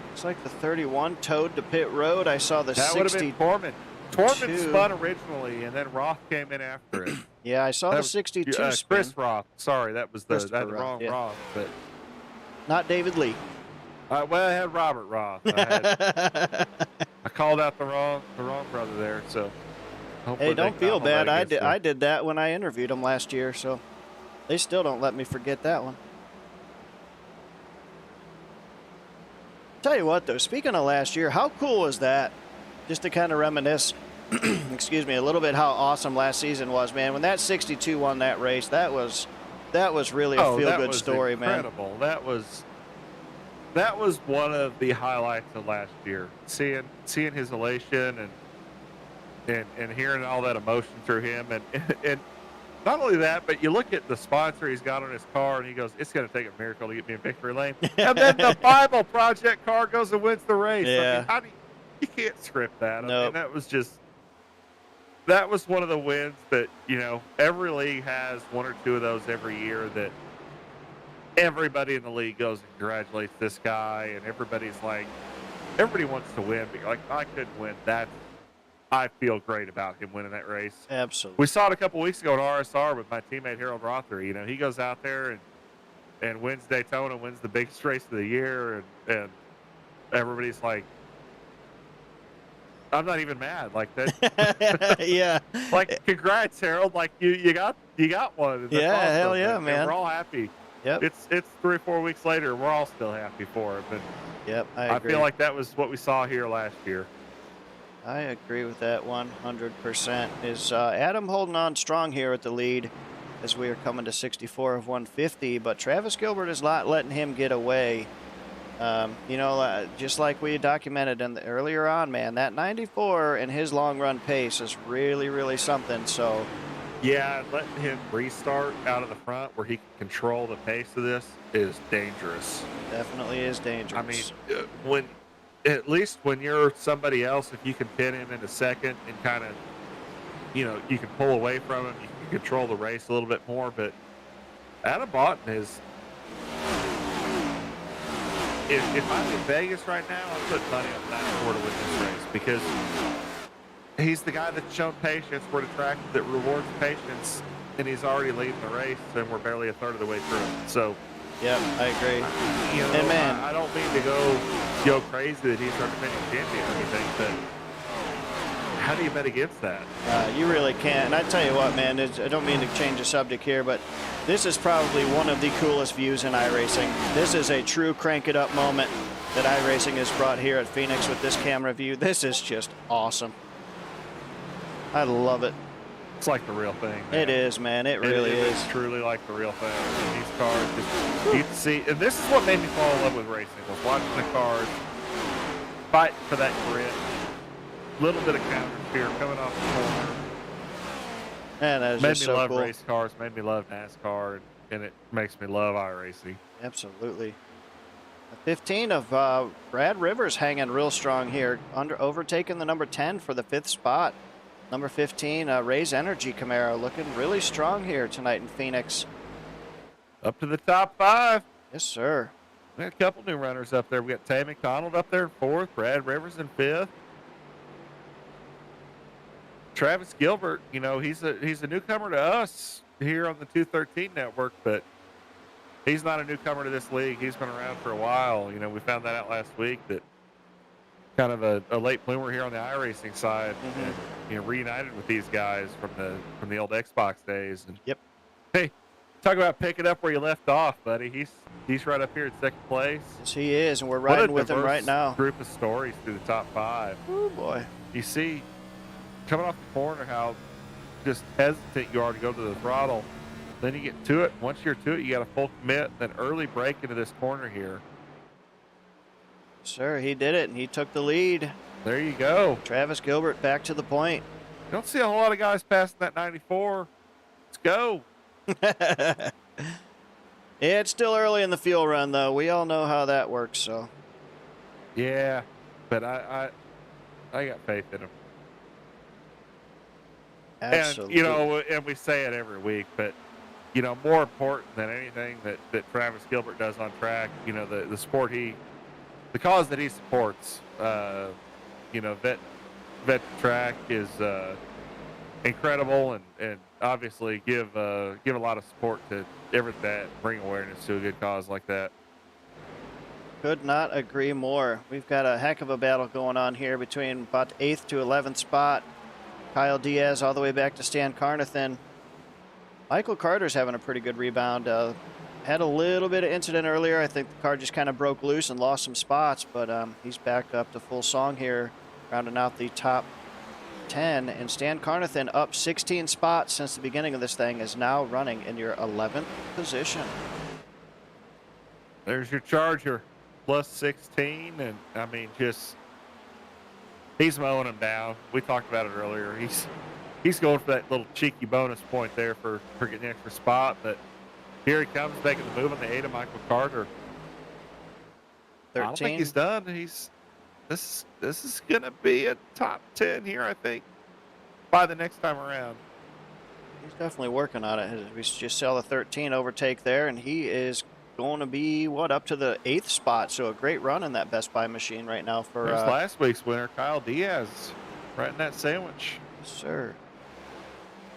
Looks like the 31 towed to pit road. I saw the That would have 60. been Torman. Torman spun originally, and then Roth came in after it. Yeah, I saw That the was, 62 spin. Chris Roth. Sorry, that was the Christopher wrong Roth, yeah. Roth. But Not David Lee. well, I had Robert Roth. I called out the wrong brother there. So hopefully Hey, they don't feel found a bad. way to get I did that when I interviewed him last year, so they still don't let me forget that one. Tell you what, though, speaking of last year, how cool is that? Just to kind of reminisce, excuse me, a little bit how awesome last season was, man. When that 62 won that race, that was really a feel-good story, man. incredible. That was that was one of the highlights of last year. Seeing his elation and hearing all that emotion through him, and not only that, but you look at the sponsor he's got on his car, and he goes, "It's going to take a miracle to get me in victory lane." And then the Bible Project car goes and wins the race. I mean, Yeah. how do you can't script that? I mean, Nope. that was one of the wins that every league has one or two of those every year that everybody in the league goes and congratulates this guy, and everybody wants to win, but you're like, I couldn't win. I feel great about him winning that race. Absolutely. We saw it a couple weeks ago at RSR with my teammate Harold Rothery. He goes out there and wins Daytona, wins the biggest race of the year, and everybody's like, I'm not even mad. Like that, Yeah. like congrats, Harold. Like you got one. And that's Yeah, hell awesome. yeah, And man. we're all happy. Yep. It's 3 or 4 weeks later. We're all still happy for him. And Yep, I I feel agree. like that was what we saw here last year. I agree with that 100%. Is Adam holding on strong here at the lead as we are coming to 64 of 150, but Travis Gilbert is not letting him get away. Just like we documented earlier on, man, that 94 and his long run pace is really, really something. So, Yeah, letting him restart out of the front where he can control the pace of this is dangerous. definitely is I mean, dangerous. when at least when you're somebody else, if you can pin him in a second and kind of, you can pull away from him, you can control the race a little bit more. But Adam Boughton is, if I'm in Vegas right now, I'm putting money on that four to win this race because he's the guy that's shown patience. We're the track that rewards patience, and he's already leading the race, and we're barely a third of the way through it. So, Yep, I agree. And man, I don't mean to go crazy that he's our defending champion or anything, but how do you bet against that? you really can't. And I tell you what, man, I don't mean to change the subject here, but this is probably one of the coolest views in iRacing. This is a true crank it up moment that iRacing has brought here at Phoenix with this camera view. This is just awesome. I love it. It's like the real thing. Man. It is, man. It really It is. is truly like the real thing. I mean, these cars, you can see, and this is what made me fall in love with racing, was watching the cars fight for that grit. Little bit of counter steer coming off the corner. Man, that is Made just me so love cool. race cars, made me love NASCAR, and it makes me love iRacing. Absolutely. 15 of Brad Rivers hanging real strong here, overtaking the number 10 for the 5th spot. Number 15, Ray's Energy Camaro, looking really strong here tonight in Phoenix. Up to the top 5. Yes, sir. We got a couple new runners up there. We got Tay McDonald up there in 4th, Brad Rivers in 5th. Travis Gilbert, he's a newcomer to us here on the 213 network, but he's not a newcomer to this league. He's been around for a while. We found that out last week, that kind of a late bloomer here on the iRacing side, and reunited with these guys from the old Xbox days. And Yep. hey, talk about picking up where you left off, buddy. He's right up here in 2nd place. Yes, he is, and we're What a riding with him right diverse now. group of stories through the top 5. Oh, boy. You see, coming off the corner, how just hesitant you are to go to the throttle. Then you get to it. Once you're to it, you got a full commit, then early break into this corner here. Sir, he did it, and he took the lead. There you go. Travis Gilbert back to the point. You don't see a whole lot of guys passing that 94. Let's go. Yeah, it's still early in the fuel run, though. We all know how that works, so. Yeah, but I got faith in him. Absolutely. And we say it every week, but more important than anything that Travis Gilbert does on track, the sport the cause that he supports, vet track is incredible, and obviously give a lot of support to everything that, bring awareness to a good cause like that. Could not agree more. We've got a heck of a battle going on here between about 8th to 11th spot. Kyle Diaz all the way back to Stan Carnathan. Michael Carter's having a pretty good rebound. Had a little bit of incident earlier. I think the car just kind of broke loose and lost some spots, but he's back up to full song here, rounding out the top 10. And Stan Carnathan, up 16 spots since the beginning of this thing, is now running in your 11th position. There's your Charger. plus 16, and I mean, just he's mowing him down. We talked about it earlier. He's going for that little cheeky bonus point there for getting an extra spot, but here he comes making the move on the 8 of Michael Carter. I don't think he's 13. done. This is gonna be a top 10 here, I think, by the next time around. He's definitely working on it. We just saw the 13 overtake there, and he is going to be, what, up to the 8th spot. So a great run in that Best Buy machine right now for, There's last week's winner, Kyle Diaz, right in that sandwich. yes, sir,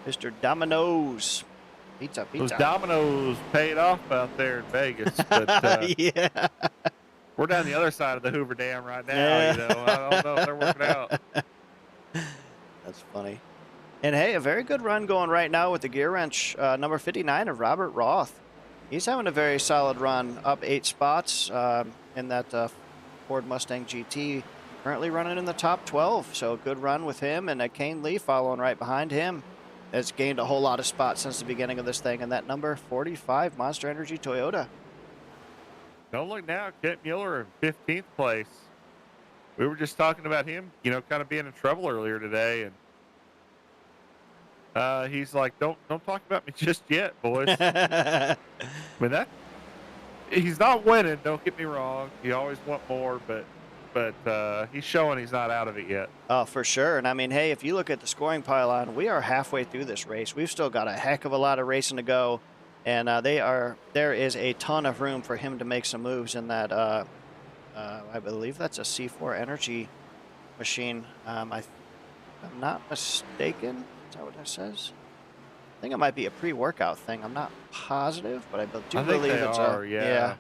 Mr. Domino's. Pizza, Those pizza. dominoes paid off out there in Vegas, but Yeah. we're down the other side of the Hoover Dam right now. Yeah. You know, I don't know if they're working out. That's funny. And hey, a very good run going right now with the gear wrench, number 59 of Robert Roth. He's having a very solid run, up 8 spots in that Ford Mustang GT. Currently running in the top 12, so a good run with him, and Kane Lee following right behind him. Has gained a whole lot of spots since the beginning of this thing, and that number 45 Monster Energy Toyota. Don't look now, Kent Mueller in 15th place. We were just talking about him, you know, kind of being in trouble earlier today, and he's like, "Don't talk about me just yet, boys." I mean, that he's not winning. Don't get me wrong. You always want more, but he's showing he's not out of it yet. Oh, for sure. And I mean, hey, if you look at the scoring pylon, we are halfway through this race. We've still got a heck of a lot of racing to go, and there is a ton of room for him to make some moves in that. I believe that's a C4 Energy machine. If I'm not mistaken. Is that what it says? I think it might be a pre-workout thing. I'm not positive, but I do I think believe they it's are, yeah.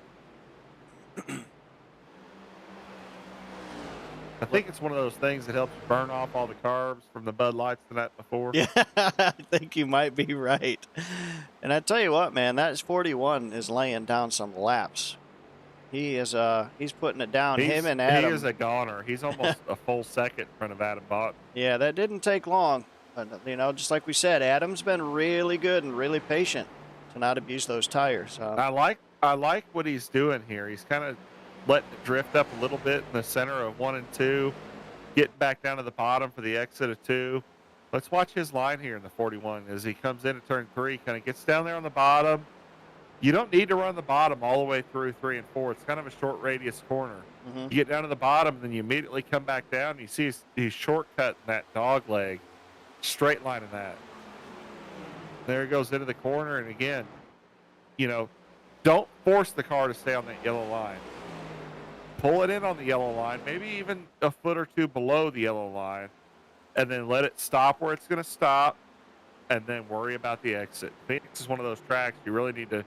I think it's one of those things that helps burn off all the carbs from the Bud Lights the night before. Yeah, I think you might be right. And I tell you what, man, that 41 is laying down some laps. He is he's putting it down. Him and Adam. He is a goner. He's almost a full second in front of Adam Bott. Yeah, that didn't take long. But, you know, just like we said, Adam's been really good and really patient to not abuse those tires. I like what he's doing here. He's kind of letting it drift up a little bit in the center of 1 and 2, getting back down to the bottom for the exit of 2. Let's watch his line here in the 41 as he comes into turn 3, kind of gets down there on the bottom. You don't need to run the bottom all the way through 3 and 4. It's kind of a short radius corner. Mm-hmm. You get down to the bottom, then you immediately come back down. And you see he's shortcutting that dog leg, straight lining that. There he goes into the corner, and again, you know, don't force the car to stay on that yellow line. Pull it in on the yellow line, maybe even a foot or two below the yellow line, and then let it stop where it's going to stop, and then worry about the exit. Phoenix is one of those tracks you really need to.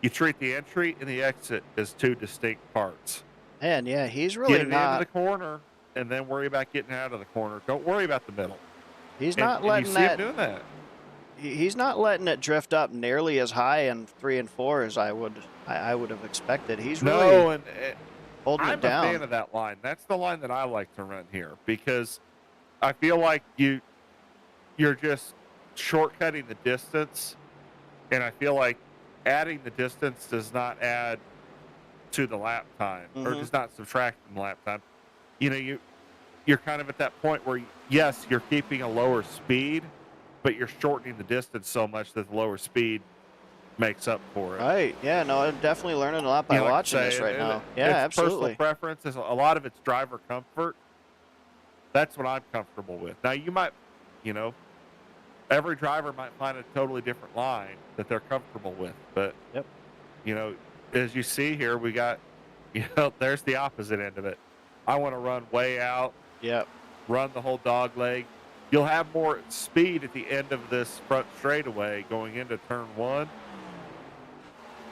You treat the entry and the exit as 2 distinct parts. And yeah, he's really Get it not into the corner, and then worry about getting out of the corner. Don't worry about the middle. he's not and letting you see that him doing that. he's not letting it drift up nearly as high in 3 and 4 as I would have expeced. He's really No, and holding I'm it down. a fan of that line. That's the line that I like to run here because I feel like you're just shortcutting the distance, and I feel like adding the distance does not add to the lap time or does not subtract from the lap time. You know, you're kind of at that point where yes, you're keeping a lower speed, but you're shortening the distance so much that the lower speed makes up for it. Right. Yeah, no, I'm definitely learning a lot by You know, like I watching this say, right now. it's Yeah, absolutely. personal preference. A lot of it's driver comfort. That's what I'm comfortable with. Now, you might, you know, every driver might find a totally different line that they're comfortable with. But, Yep. you know, as you see here, we got, you know, there's the opposite end of it. I want to run way out, Yep. run the whole dog leg. You'll have more speed at the end of this front straightaway going into turn 1,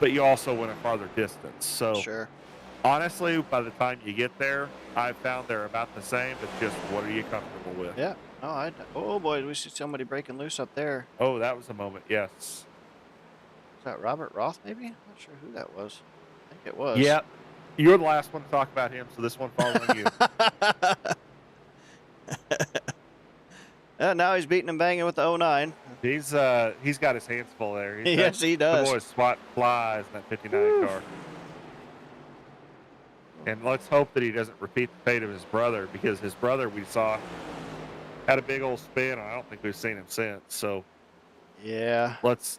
but you also win a farther distance. So, Sure. honestly, by the time you get there, I've found they're about the same. It's just what are you comfortable with? Yeah. No, oh boy, we see somebody breaking loose up there. Oh, that was a moment. Yes. Is that Robert Roth, maybe? I'm not sure who that was. I think it was. Yep. You're the last one to talk about him, so this one falls on you. Now he's beating and banging with the 09. He's got his hands full there. Yes, he does. The boy's swatting flies in that 59 car. And let's hope that he doesn't repeat the fate of his brother, because his brother we saw had a big old spin, and I don't think we've seen him since. So Yeah. let's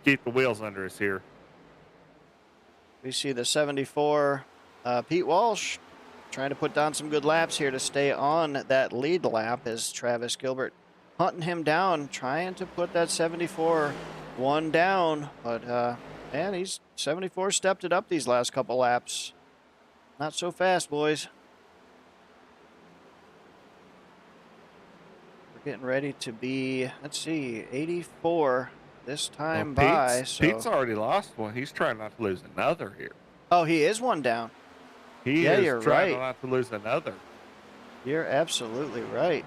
keep the wheels under us here. We see the 74, Pete Walsh trying to put down some good laps here to stay on that lead lap as Travis Gilbert hunting him down, trying to put that 74 one down. But, man, he's 74 stepped it up these last couple laps. Not so fast, boys. We're getting ready to be, let's see, 84 this Well, time by. Pete's So, already lost one. He's trying not to lose another here. oh, he is one down. He Yeah, is you're trying right. not to lose another. You're absolutely right.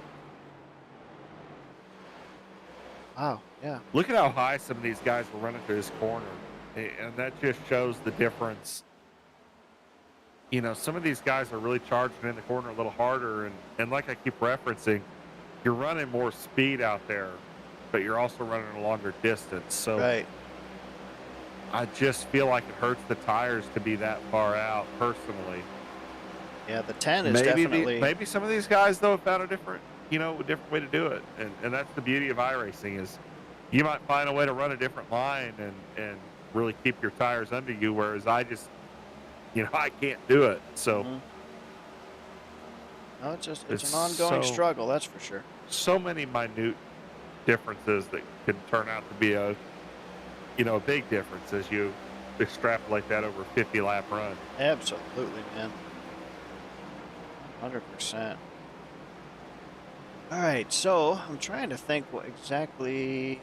Wow, yeah. Look at how high some of these guys were running through this corner, and that just shows the difference. You know, some of these guys are really charging in the corner a little harder, and like I keep referencing, you're running more speed out there, but you're also running a longer distance. So Right. I just feel like it hurts the tires to be that far out personally. Yeah, the 10 is definitely. Maybe some of these guys though have found a different, a different way to do it, and that's the beauty of iRacing is you might find a way to run a different line and really keep your tires under you, whereas I just, I can't do it. So Mhm. No, it's it's an ongoing struggle, that's for sure. so many minute differences that can turn out to be a big difference as you extrapolate that over a 50 lap run. Absolutely, man. 100%. All right, so I'm trying to think what exactly.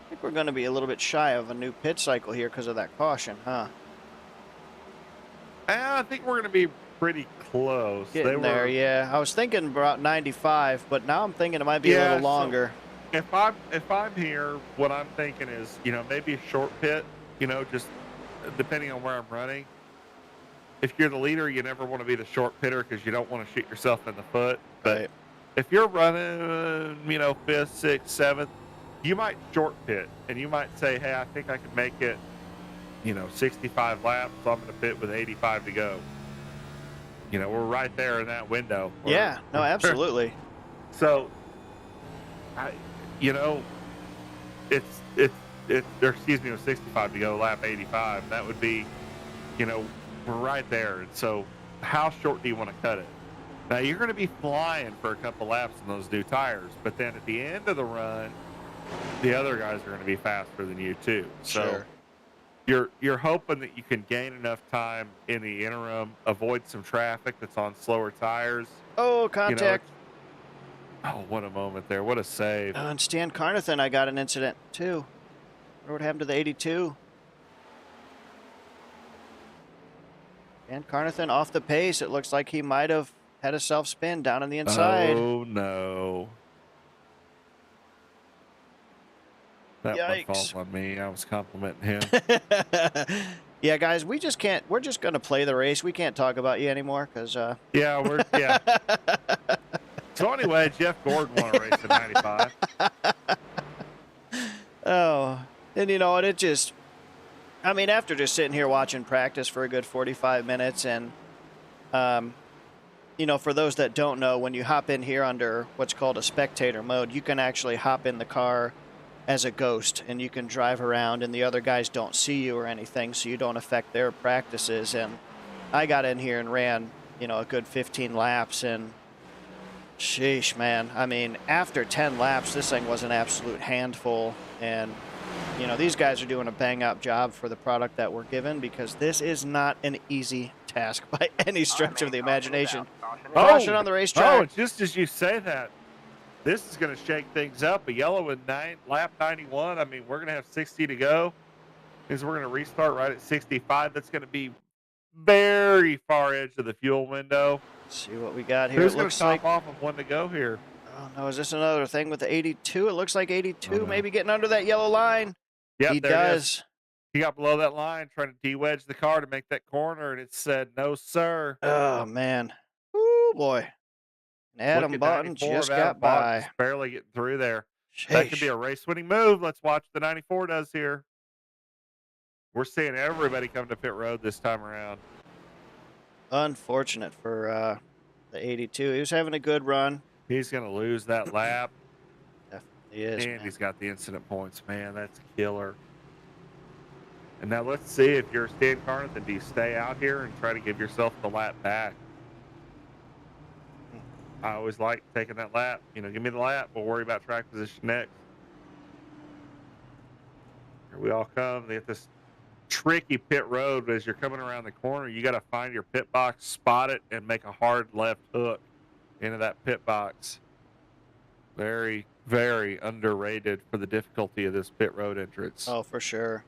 I think we're going to be a little bit shy of a new pit cycle here because of that caution, huh? I think we're going to be pretty close. Getting there, yeah. I was thinking about 95, but now I'm thinking it might be a little Yeah. So longer. if I'm here, what I'm thinking is, maybe a short pit, just depending on where I'm running. If you're the leader, you never want to be the short pitter because you don't want to shoot yourself in the foot. But Right. if you're running, fifth, sixth, seventh, you might short pit and you might say, hey, I think I can make it, 65 laps. So I'm going to pit with 85 to go. We're right there in that window. Yeah, no, absolutely. So, I, you know, or excuse me, with 65 to go, lap 85. That would be, we're right there. And so, how short do you want to cut it? Now you're going to be flying for a couple laps in those new tires, but then at the end of the run, the other guys are going to be faster than you too. So you're hoping that you can gain enough time in the interim, avoid some traffic that's on slower tires. Oh, You know, contact. oh, what a moment there! What a save! And Stan Carnathan, I got an incident too. Wonder what happened to the 82. And Carnathan off the pace. It looks like he might have had a self spin down on the inside. Oh no! That one Yikes. falls on me. I was complimenting him. Yeah, guys, we just can't. We're just gonna play the race. We can't talk about you anymore because. Yeah. So anyway, Jeff Gordon won a race in '95. Oh, and it just. I mean, after just sitting here watching practice for a good 45 minutes, and for those that don't know, when you hop in here under what's called a spectator mode, you can actually hop in the car as a ghost and you can drive around and the other guys don't see you or anything, so you don't affect their practices. And I got in here and ran, a good 15 laps, and sheesh, man. I mean, after 10 laps, this thing was an absolute handful. And, these guys are doing a bang-up job for the product that we're given, because this is not an easy task by any stretch of the imagination. Caution on the racetrack. Oh, just as you say that, this is going to shake things up. A yellow in lap 91. I mean, we're going to have 60 to go. We're going to restart right at 65. That's going to be very far edge of the fuel window. Let's see what we got here. Who's It going looks to top like. off of one to go here? Oh no, is this another thing with the 82? It looks like 82 maybe getting under that yellow line. Yep, He there it does. is. He got below that line trying to de-wedge the car to make that corner, and it said, no, sir. Oh, man. Woo, boy. And Adam Look at Button 94 just of Adam got Button by. just barely getting through there. That could be a race-winning move. Let's watch the 94 does here. We're seeing everybody come to pit road this time around. Unfortunate for the 82. He was having a good run. He's going to lose that lap, Definitely is, and man. he's got the incident points. Man, that's killer. And now let's see if you're Stan Carnathan, do you stay out here and try to give yourself the lap back? Hmm. I always like taking that lap. You know, give me the lap. We'll worry about track position next. Here we all come. They hit this tricky pit road as you're coming around the corner. You got to find your pit box, spot it, and make a hard left hook into that pit box. Very, very underrated for the difficulty of this pit road entrance. Oh, for sure.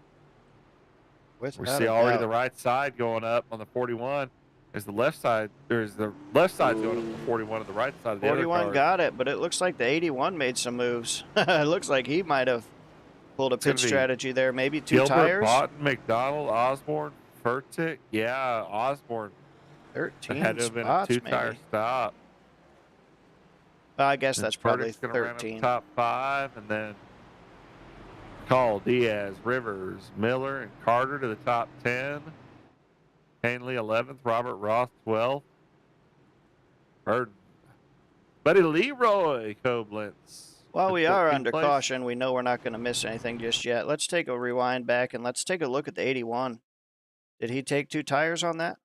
We Without see a already the doubt. right side going up on the 41. There's the left side. There's the left side's going up on the 41 and the right side of the other 41 cars. got it, but it looks like the 81 made some moves. It looks like he might have pulled a It's going pit to be strategy there. Maybe two Gilbert, tires. Boughton, McDonald, Osborne, Furtick. Yeah, Osborne had 13 to have been a spots, two-tire maybe. stop. Well, I guess And that's probably Furtick's going to run up the 13. top 5, and then Call, Diaz, Rivers, Miller, and Carter to the top 10. Hanley 11th, Robert Roth 12th. Burden. Buddy Leroy Koblenz. While in we are 14th under place. caution, we know we're not going to miss anything just yet. Let's take a rewind back and let's take a look at the 81. Did he take two tires on that?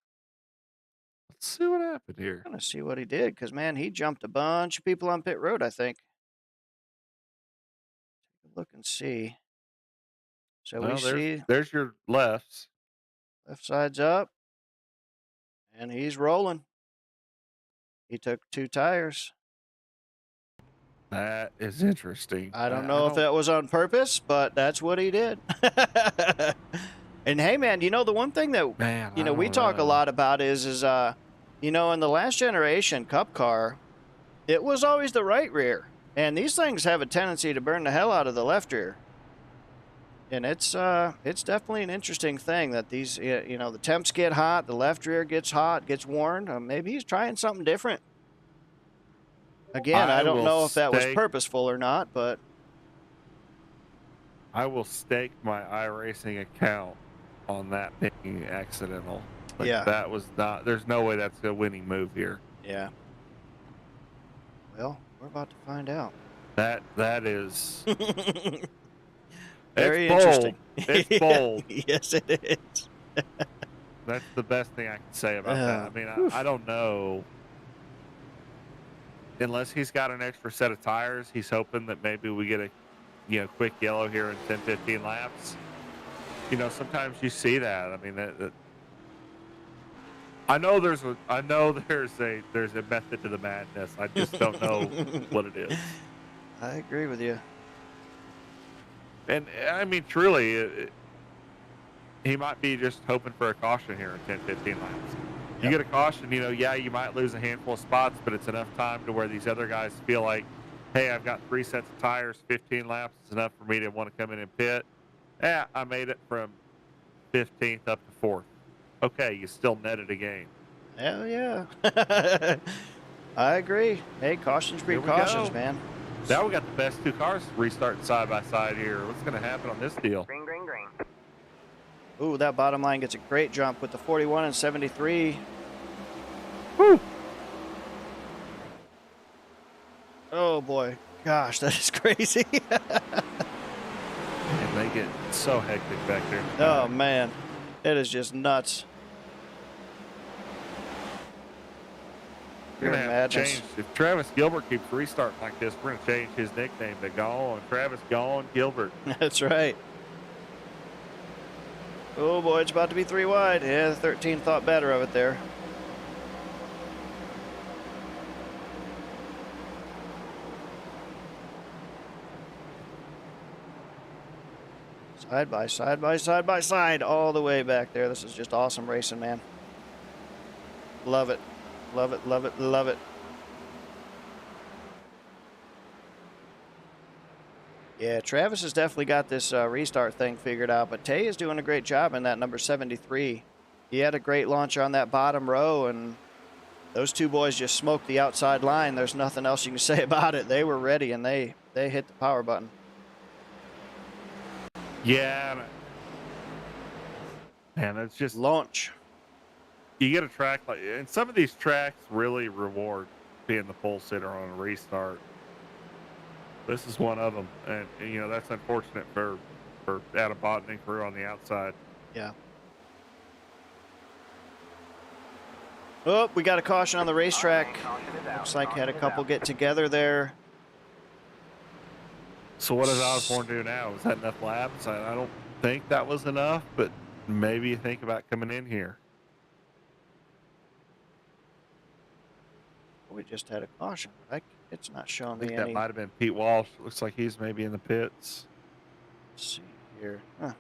Let's see what happened here. I'm going to see what he did because, man, he jumped a bunch of people on pit road, I think. Look and see. So we Well, see there's your lefts. left side's up, and he's rolling. He took two tires. That is interesting. I don't know if that was on purpose, but that's what he did. And hey, man, the one thing that Man, we talk a lot about is in the last generation Cup car, it was always the right rear, and these things have a tendency to burn the hell out of the left rear. And it's definitely an interesting thing that these the temps get hot, the left rear gets hot, gets worn. Maybe he's trying something different. Again, I don't know if that was purposeful or not, but I will stake my iRacing account on that being accidental. Like, yeah, that was not. There's no way that's a winning move here. yeah. Well, we're about to find out. That is. Very it's interesting. Bold. It's bold. Yes, it is. That's the best thing I can say about that. I mean, I don't know. Unless he's got an extra set of tires, he's hoping that maybe we get a quick yellow here in 10, 15 laps. Sometimes you see that. I mean, I know there's a method to the madness. I just don't know what it is. I agree with you. And I mean, truly, he might be just hoping for a caution here in 10, 15 laps. You get a caution, you might lose a handful of spots, but it's enough time to where these other guys feel like, hey, I've got 3 sets of tires, 15 laps is enough for me to want to come in and pit. Yeah, I made it from 15th up to 4th. Okay, you still netted a game. Hell yeah. I agree. Hey, caution's precautions, man. Now we got the best 2 cars restarting side by side here. What's going to happen on this deal? Green, green, green. Ooh, that bottom line gets a great jump with the 41 and 73. Woo! Oh, boy. Gosh, that is crazy. And they get so hectic back there. Oh, man. It is just nuts. We're going to have to change. If Travis Gilbert keeps restarting like this, we're going to change his nickname to Gone. Travis Gone Gilbert. That's right. Oh, boy, it's about to be 3 wide. Yeah, the 13 thought better of it there. Side by side by side by side, all the way back there. This is just awesome racing, man. Love it. Love it, love it, love it. Yeah, Travis has definitely got this restart thing figured out, but Tay is doing a great job in that number 73. He had a great launch on that bottom row, and those 2 boys just smoked the outside line. There's nothing else you can say about it. They were ready, and they hit the power button. Yeah. Man, it's just Launch. you get a track like, and some of these tracks really reward being the pole sitter on a restart. This is one of them, and that's unfortunate for Adam Botton and crew on the outside. Yeah. Oh, we got a caution on the racetrack. Looks like had a couple get together there. So what does Osborne do now? Is that enough laps? I don't think that was enough, but maybe you think about coming in here. We just had a caution, but it's not I showing think me that any. might have been Pete Walsh. Looks like he's maybe in the pits. Let's see here. Huh.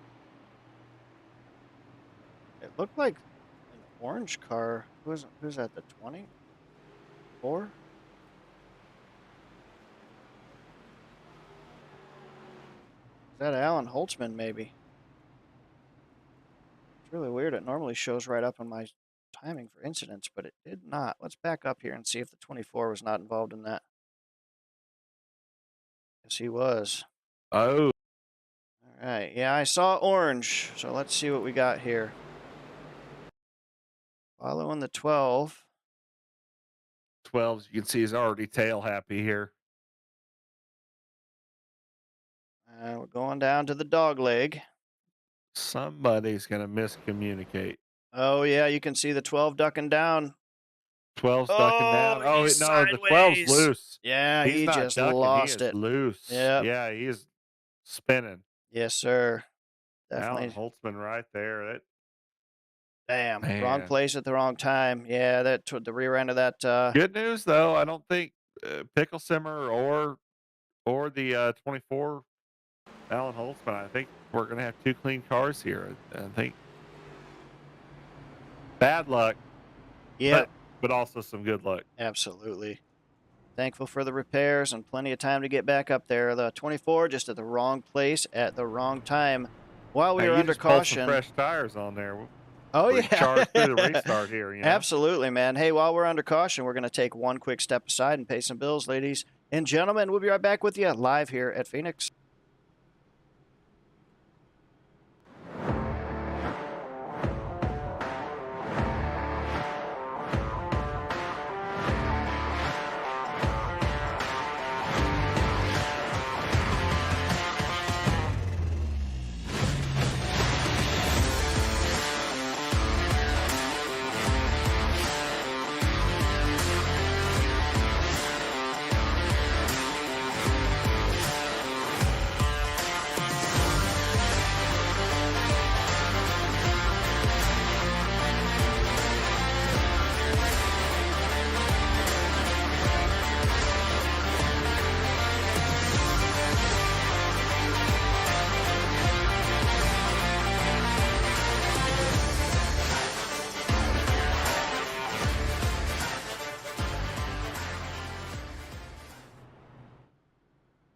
It looked like an orange car. Who's at the 24? Is that Alan Holtzman, maybe? It's really weird. It normally shows right up on my timing for incidents, but it did not. Let's back up here and see if the 24 was not involved in that. Yes, he was. Oh, All right. Yeah, I saw orange. So let's see what we got here. Following the 12. 12s, you can see he's already tail happy here. We're going down to the dog leg. Somebody's going to miscommunicate. Oh, yeah, you can see the 12 ducking down. 12's ducking Oh, down. Oh, he's no, the 12's sideways. loose. Yeah, He's he not just ducking. He lost is it. loose. Yep. Yeah, he is spinning. Yes, sir. Alan Definitely. Holtzman right there. Damn. Wrong Man. place at the wrong time. Yeah, that the rear end of that. Good news, though. I don't think Pickle Simmer or the 24 Alan Holtzman. I think we're going to have two clean cars here. I think bad luck, Yep. but also some good luck. Absolutely. Thankful for the repairs and plenty of time to get back up there. The 24 just at the wrong place at the wrong time while we Hey, were you under just pulled some caution. fresh tires on there. Oh, We yeah. charged through the restart here, Absolutely, man. Hey, while we're under caution, we're going to take one quick step aside and pay some bills, ladies and gentlemen. We'll be right back with you live here at Phoenix.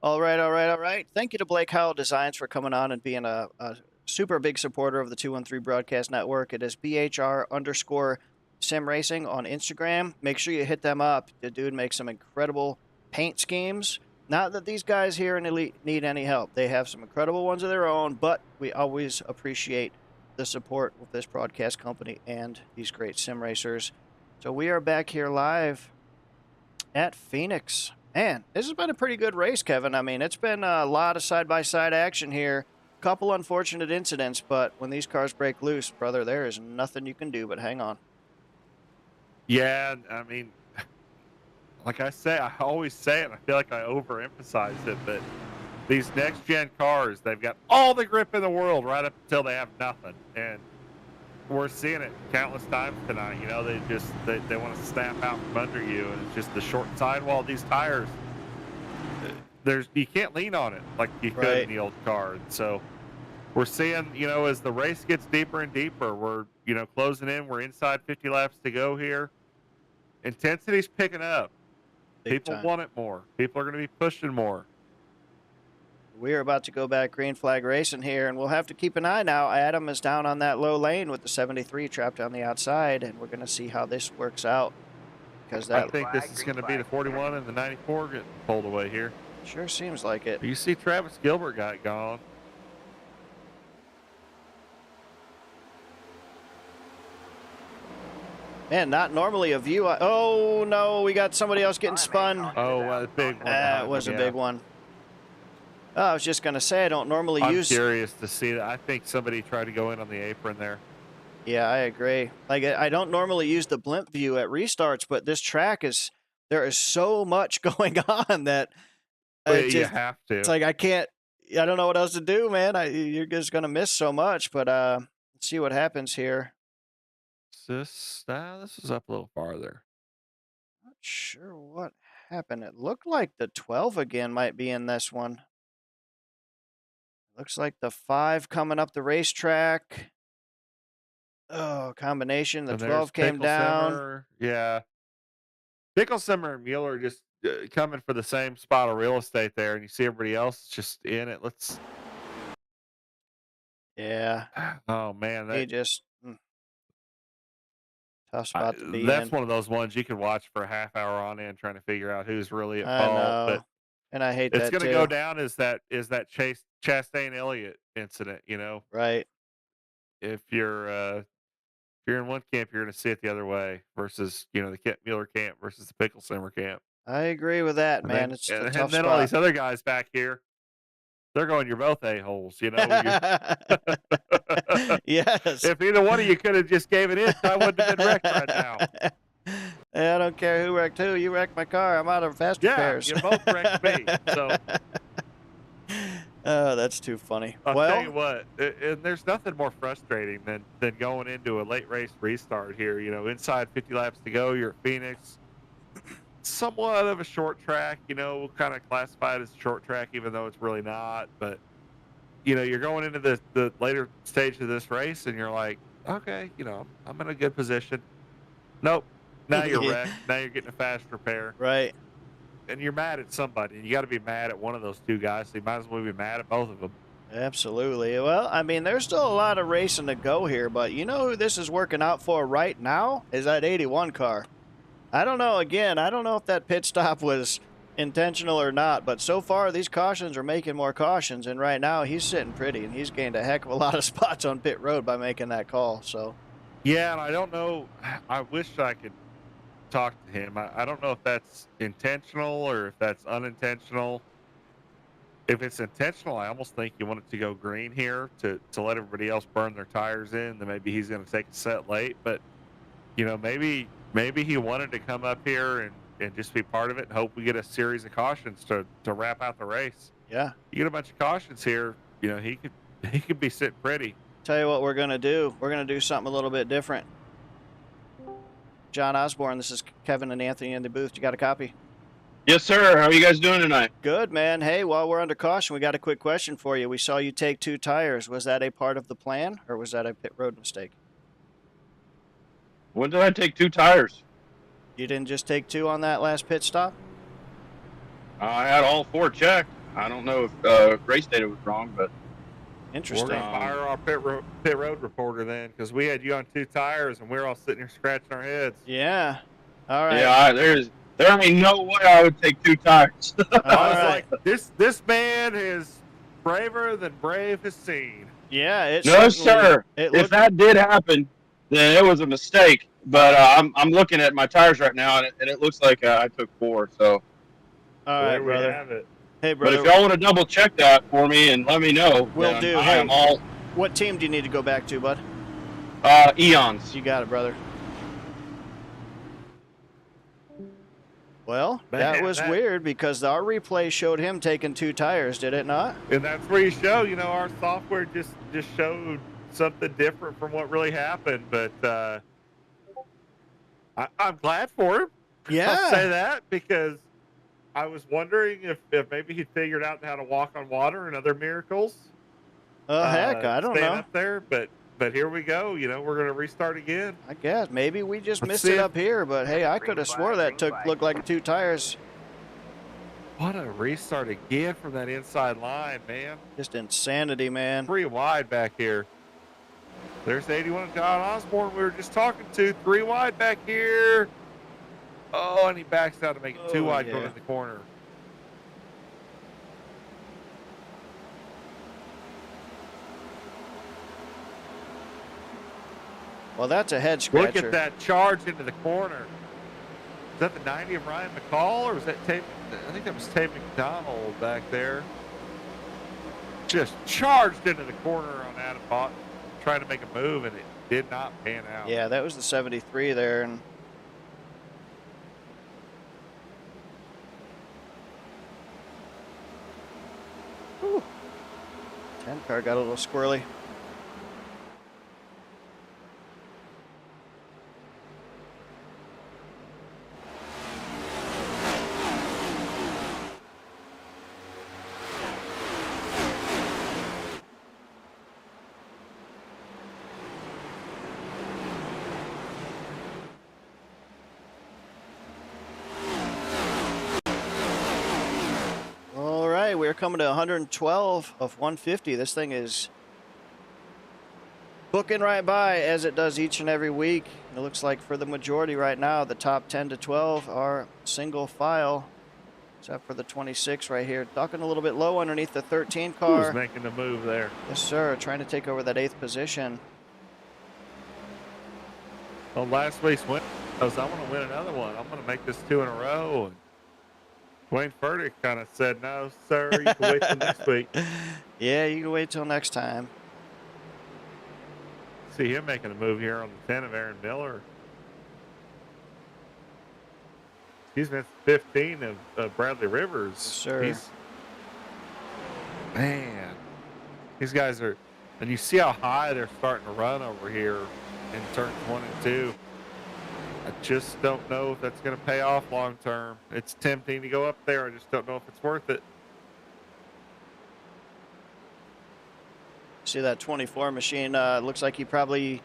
All right, all right, all right. Thank you to Blake Howell Designs for coming on and being a super big supporter of the 213 Broadcast Network. It is BHR_Sim Racing on Instagram. Make sure you hit them up. The dude makes some incredible paint schemes. Not that these guys here in Elite need any help. They have some incredible ones of their own, but we always appreciate the support of this broadcast company and these great sim racers. So we are back here live at Phoenix. Man, this has been a pretty good race, Kevin. I mean, it's been a lot of side-by-side action here. Couple unfortunate incidents, but when these cars break loose, brother, there is nothing you can do but hang on. Yeah, I mean, like I say, I always say it, I feel like I overemphasize it, but these next-gen cars, they've got all the grip in the world right up until they have nothing, and we're seeing it countless times tonight. They want to snap out from under you, and it's just the short sidewall of these tires. You can't lean on it like you could in the old car. And so we're seeing, as the race gets deeper and deeper, we're closing in. We're inside 50 laps to go here. Intensity's picking up. People want it more. People are going to be pushing more. We're about to go back green flag racing here, and we'll have to keep an eye now. Adam is down on that low lane with the 73 trapped on the outside, and we're going to see how this works out. Because I think this is going to be the 41 and the 94 getting pulled away here. Sure seems like it. You see Travis Gilbert got gone. Man, not normally a view. Oh, no, we got somebody else getting spun. Oh, a big one It behind was them, a yeah. big one. Oh, I was just going to say, I don't normally I'm use. curious to see that. I think somebody tried to go in on the apron there. Yeah, I agree. Like, I don't normally use the blimp view at restarts, but this track is, there is so much going on that Well, it you just, have it's to. like, I don't know what else to do, man. You're just going to miss so much, but let's see what happens here. This is up a little farther. Not sure what happened. It looked like the 12 again might be in this one. Looks like the 5 coming up the racetrack. Oh, combination. The And there's 12 came down. Picklesimmer. Yeah. Picklesimmer and Mueller just coming for the same spot of real estate there, and you see everybody else just in it. Yeah, Oh man, he just tough spot to be that's in. one of those ones you could watch for a half hour on end trying to figure out who's really at I fault. But know, and I hate it's that going to go too. down as that Chase Chastain Elliott incident. Right. If you're in one camp, you're going to see it the other way versus the Kent Mueller camp versus the Picklesimmer camp. I agree with that, And man. then It's a and tough then all spot. these other guys back here, they're going, you're both a-holes, you Yes. if either one of you could have just gave it in, I wouldn't have been wrecked right now. Hey, I don't care who wrecked who. You wrecked my car. I'm out of fast Yeah, repairs. you both wrecked me. So Oh, that's too funny. I'll tell you Well, what, and there's nothing more frustrating than going into a late race restart here. Inside 50 laps to go, you're at Phoenix, somewhat of a short track. We'll kind of classify it as a short track, even though it's really not. But you're going into the later stage of this race, and you're like, okay, I'm in a good position. Nope. Now you're wrecked. Now you're getting a fast repair, right. and you're mad at somebody. And you got to be mad at one of those two guys. So you might as well be mad at both of them. Absolutely. Well, I mean, there's still a lot of racing to go here, but you know who this is working out for right now is that 81 car. I don't know. Again, I don't know if that pit stop was intentional or not, but so far these cautions are making more cautions, and right now he's sitting pretty, and he's gained a heck of a lot of spots on pit road by making that call. So, Yeah, and I don't know. I wish I could talk to him. I don't know if that's intentional or if that's unintentional. If it's intentional, I almost think you want it to go green here to let everybody else burn their tires in. Then maybe he's going to take a set late. But maybe he wanted to come up here and just be part of it and hope we get a series of cautions to wrap out the race. yeah. You get a bunch of cautions here, he could be sitting pretty. Tell you what we're going to do. We're going to do something a little bit different. John Osborne, this is Kevin and Anthony in the booth. You got a copy? Yes, sir. How are you guys doing tonight? Good, man. Hey, while we're under caution, we got a quick question for you. We saw you take 2 tires. Was that a part of the plan, or was that a pit road mistake? When did I take 2 tires? You didn't just take 2 on that last pit stop? I had all 4 checked. I don't know if race data was wrong, but We're Interesting. going to fire our pit road reporter then, because we had you on 2 tires and we're all sitting here scratching our heads. Yeah. All right. yeah, there ain't no way I would take 2 tires. All I was right. like, this man is braver than brave has seen. Yeah, it No, certainly- sir. It If looked, that did happen, then it was a mistake. But I'm looking at my tires right now, and it looks like I took 4. So, all right, There we brother. have it. Hey, but if brother. y'all want to double check that for me and let me know, Will then do. I Hey. am all What team do you need to go back to, bud? eons. You got it, brother. Well, that Man, was weird because our replay showed him taking 2 tires, did it not? And that's where you show, our software just showed something different from what really happened. But I'm glad for him. I'll say that because I was wondering if maybe he figured out how to walk on water and other miracles. Oh, heck, I don't staying know. up there, but here we go. We're going to restart again. I guess. Maybe we just Let's missed see it if- up here, but hey, I could have swore that looked like 2 tires. What a restart again from that inside line, man. Just insanity, man. 3 wide back here. There's 81 John Osborne we were just talking to. 3 wide back here. Oh, and he backs out to make it 2 Oh, wide yeah. going in the corner. Well, that's a head Look scratcher. at that charge into the corner. Is that the 90 of Ryan McCall, or was that Tay? I think that was Tay McDonald back there. Just charged into the corner on Adam Bott, trying to make a move, and it did not pan out. Yeah, that was the 73 there. And whew, 10 car got a little squirrely. All right, we're coming to 112 of 150. This thing is booking right by, as it does each and every week. It looks like for the majority right now, the top 10 to 12 are single file, except for the 26 right here. Ducking a little bit low underneath the 13 car. Who's making the move there? Yes, sir. Trying to take over that 8th position. Well, last week's win was, I want to win another one. I'm going to make this 2 in a row. And Wayne Furtick kind of said, no, sir, you can wait till next week. Yeah, you can wait till next time. See him making a move here on the 10 of Aaron Miller. He's been 15 of Bradley Rivers. Yes, sir. Man, these guys are, and you see how high they're starting to run over here in turns 1 and 2. I just don't know if that's going to pay off long term. It's tempting to go up there. I just don't know if it's worth it. See that 24 machine, looks like he probably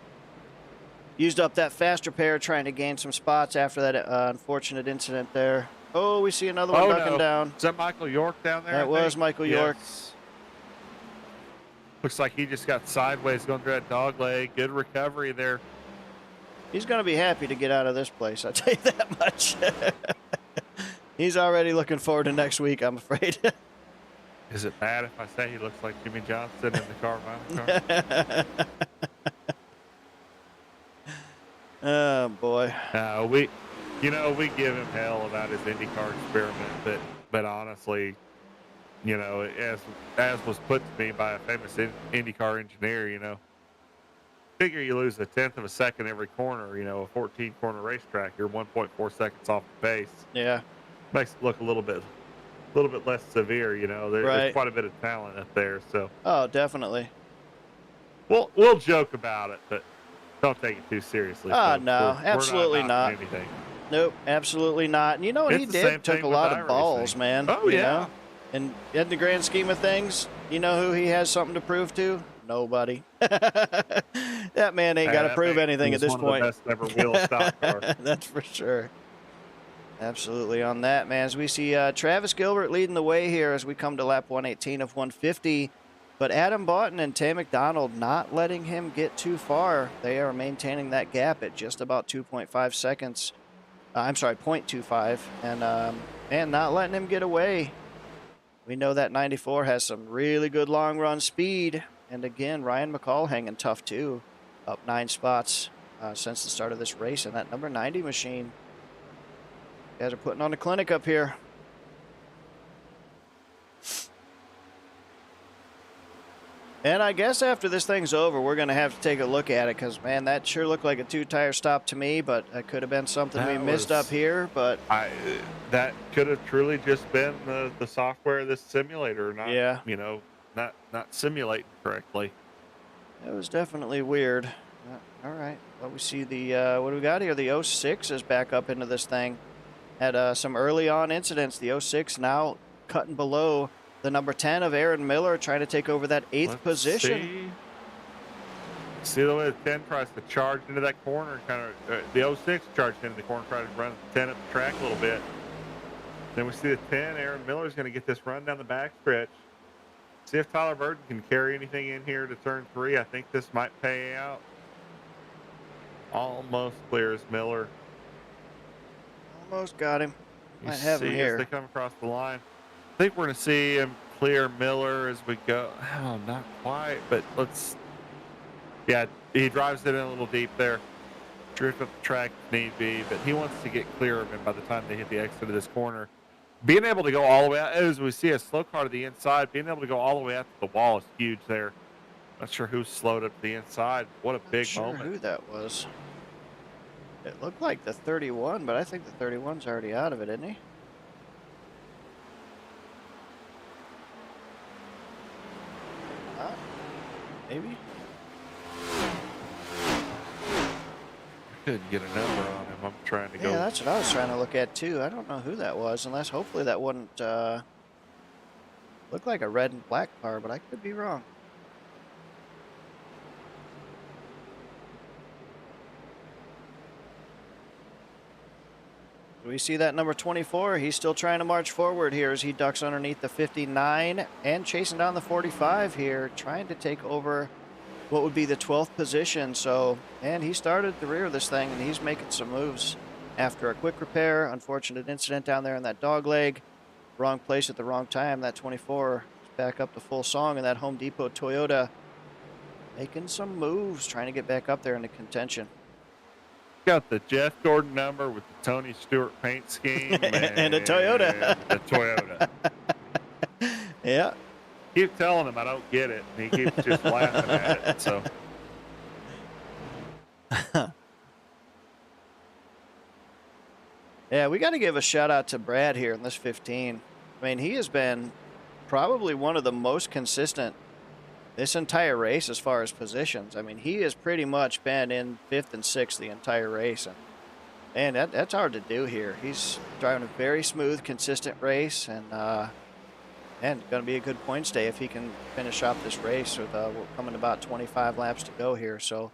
used up that fast repair trying to gain some spots after that unfortunate incident there. Oh, we see another one ducking down. Is that Michael York down there? That was Michael York. Yes. Looks like he just got sideways going through that dog leg. Good recovery there. He's going to be happy to get out of this place, I'll tell you that much. He's already looking forward to next week, I'm afraid. Is it bad if I say he looks like Jimmy Johnson in the Carvana car? Oh, boy. We give him hell about his IndyCar experiment, but honestly, as was put to me by a famous IndyCar engineer, figure you lose a 1/10 of a second every corner, a 14-corner racetrack, you're 1.4 seconds off the pace. Yeah. Makes it look a little bit less severe, There's quite a bit of talent up there, so. Oh, definitely. We'll joke about it, but don't take it too seriously. Oh, folks. no, We're absolutely not. Anything. Nope, absolutely not. And you know what he did? Took a lot of balls, man. Oh, yeah. Know? And in the grand scheme of things, you know who he has something to prove to? Nobody. That man ain't got to prove anything at this point. One of the best ever wheel stock car. That's for sure. Absolutely on that, man. As we see Travis Gilbert leading the way here as we come to lap 118 of 150. But Adam Boughton and Tay McDonald not letting him get too far. They are maintaining that gap at just about 2.5 seconds. I'm sorry, 0.25. And not letting him get away. We know that 94 has some really good long run speed. And again, Ryan McCall hanging tough too. Up 9 spots since the start of this race. And that number 90 machine. You guys are putting on a clinic up here. And I guess after this thing's over, we're going to have to take a look at it because, man, that sure looked like a 2-tire stop to me, but it could have been something we missed up here. But that could have truly just been the software of this simulator, not simulating correctly. It was definitely weird. All right. Well, we see the, what do we got here? The 06 is back up into this thing. Had some early on incidents. The 06 now cutting below the number 10 of Aaron Miller, trying to take over that 8th position. See the way the 10 tries to charge into that corner, the 06 charged into the corner, trying to run the 10 up the track a little bit. Then we see the 10, Aaron Miller's going to get this run down the back stretch. See if Tyler Burton can carry anything in here to turn 3. I think this might pay out. Almost clears Miller. Almost got him. Might have him here. As they come across the line. I think we're going to see him clear Miller as we go. Oh, not quite, but let's. Yeah, he drives it in a little deep there. Drift up the track if need be, but he wants to get clear of him by the time they hit the exit of this corner. Being able to go all the way out, as we see a slow car to the inside, being able to go all the way out to the wall is huge there. Not sure who slowed up to the inside. What a Not big sure moment. who that was. It looked like the 31, but I think the 31's already out of it, isn't he? Maybe. Couldn't get a number on him. I'm trying to go. Yeah, that's what I was trying to look at too. I don't know who that was, unless hopefully that wouldn't look like a red and black car, but I could be wrong. We see that number 24. He's still trying to march forward here as he ducks underneath the 59 and chasing down the 45 here, trying to take over what would be the 12th position. So, man, he started at the rear of this thing, and he's making some moves after a quick repair. Unfortunate incident down there in that dog leg. Wrong place at the wrong time. That 24 is back up to full song, and that Home Depot Toyota making some moves, trying to get back up there into contention. Got the Jeff Gordon number with the Tony Stewart paint scheme and a Toyota. The Toyota. Yeah. Keep telling him I don't get it, and he keeps just laughing at it. So yeah, we got to give a shout out to Brad here in this 15. I mean, he has been probably one of the most consistent this entire race as far as positions. I mean, he has pretty much been in 5th and 6th the entire race. And that's hard to do here. He's driving a very smooth, consistent race, and going to be a good points day if he can finish off this race with we're coming about 25 laps to go here. So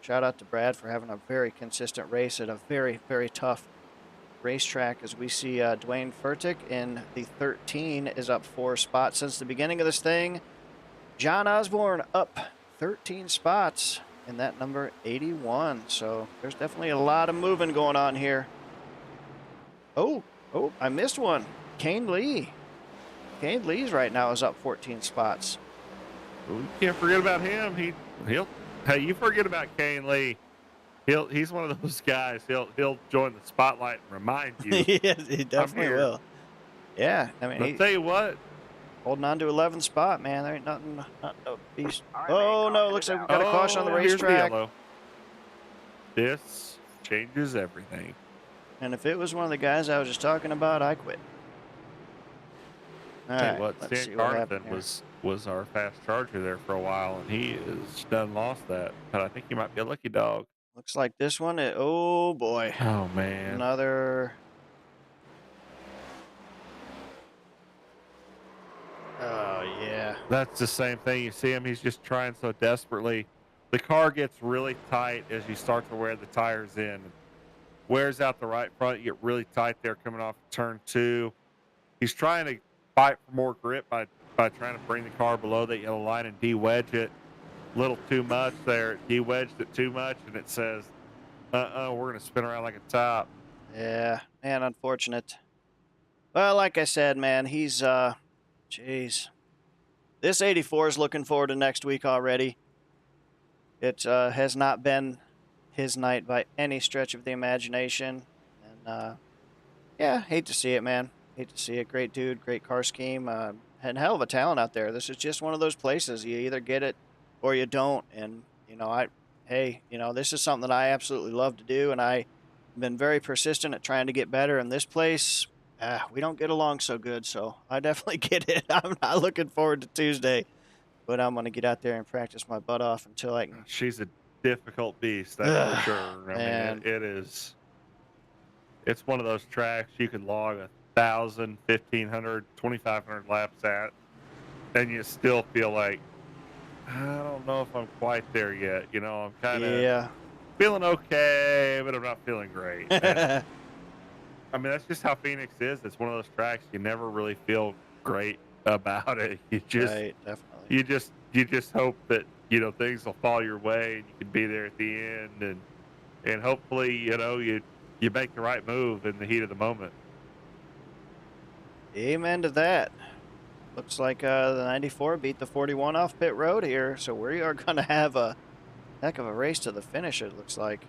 shout out to Brad for having a very consistent race at a very, very tough racetrack, as we see Dwayne Furtick in the 13 is up 4 spots since the beginning of this thing. John Osborne up 13 spots in that number 81. So there's definitely a lot of moving going on here. Oh, I missed one. Kane Lee. Kane Lee's right now is up 14 spots. we can't forget about him. He'll hey, you forget about Kane Lee. He's one of those guys. He'll join the spotlight and remind you. Yes, he definitely will. Yeah, I mean, I'll tell you what. Holding on to 11th spot, man. There ain't nothing no beast. Oh no, looks like we've got a caution on the Here's the racetrack. yellow. This changes everything. And if it was one of the guys I was just talking about, I quit. All Tell right, you what, let's see Stan what Carnathan happened here. was our fast charger there for a while, and he has done lost that. But I think he might be a lucky dog. Looks like this one. Oh boy, Oh man, another. Oh yeah. that's the same thing. You see him; he's just trying so desperately. The car gets really tight as you start to wear the tires in. Wears out the right front. You get really tight there coming off turn 2. He's trying to fight for more grip by trying to bring the car below that yellow line and de-wedge it a little too much there. De-wedged it too much, and it says, we're going to spin around like a top. Yeah, man, unfortunate. Well, like I said, man, he's jeez. This 84 is looking forward to next week already. It has not been his night by any stretch of the imagination. And yeah, hate to see it, man. Hate to see it. Great dude, great car scheme, and hell of a talent out there. This is just one of those places. You either get it or you don't. And, you know, this is something that I absolutely love to do, and I've been very persistent at trying to get better. In this place, we don't get along so good, so I definitely get it. I'm not looking forward to Tuesday, but I'm going to get out there and practice my butt off until I can. She's a difficult beast, that's for sure. I Man. mean, it's one of those tracks you could log 1,000, 1,500, 2,500 laps at, and you still feel like, I don't know if I'm quite there yet. You know, I'm kind of feeling okay, but I'm not feeling great. And, I mean, that's just how Phoenix is. It's one of those tracks you never really feel great about it. You just, Right, definitely. you just hope that, you know, things will fall your way and you can be there at the end, and hopefully, you know, you make the right move in the heat of the moment. Amen to that. Looks like the 94 beat the 41 off pit road here, so we are going to have a Heck of a race to the finish, it looks like.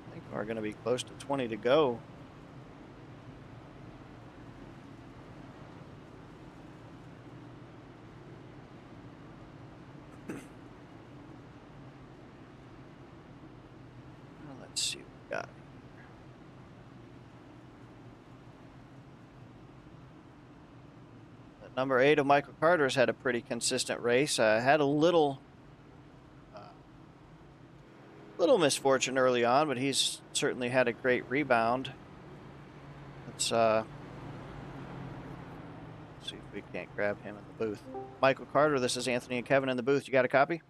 I think we're going to be close to 20 to go. Let's see what we got. Number 8 of Michael Carter's had a pretty consistent race. Had a little misfortune early on, but he's certainly had a great rebound. Let's see if we can't grab him in the booth. Michael Carter, this is Anthony and Kevin in the booth. You got a copy?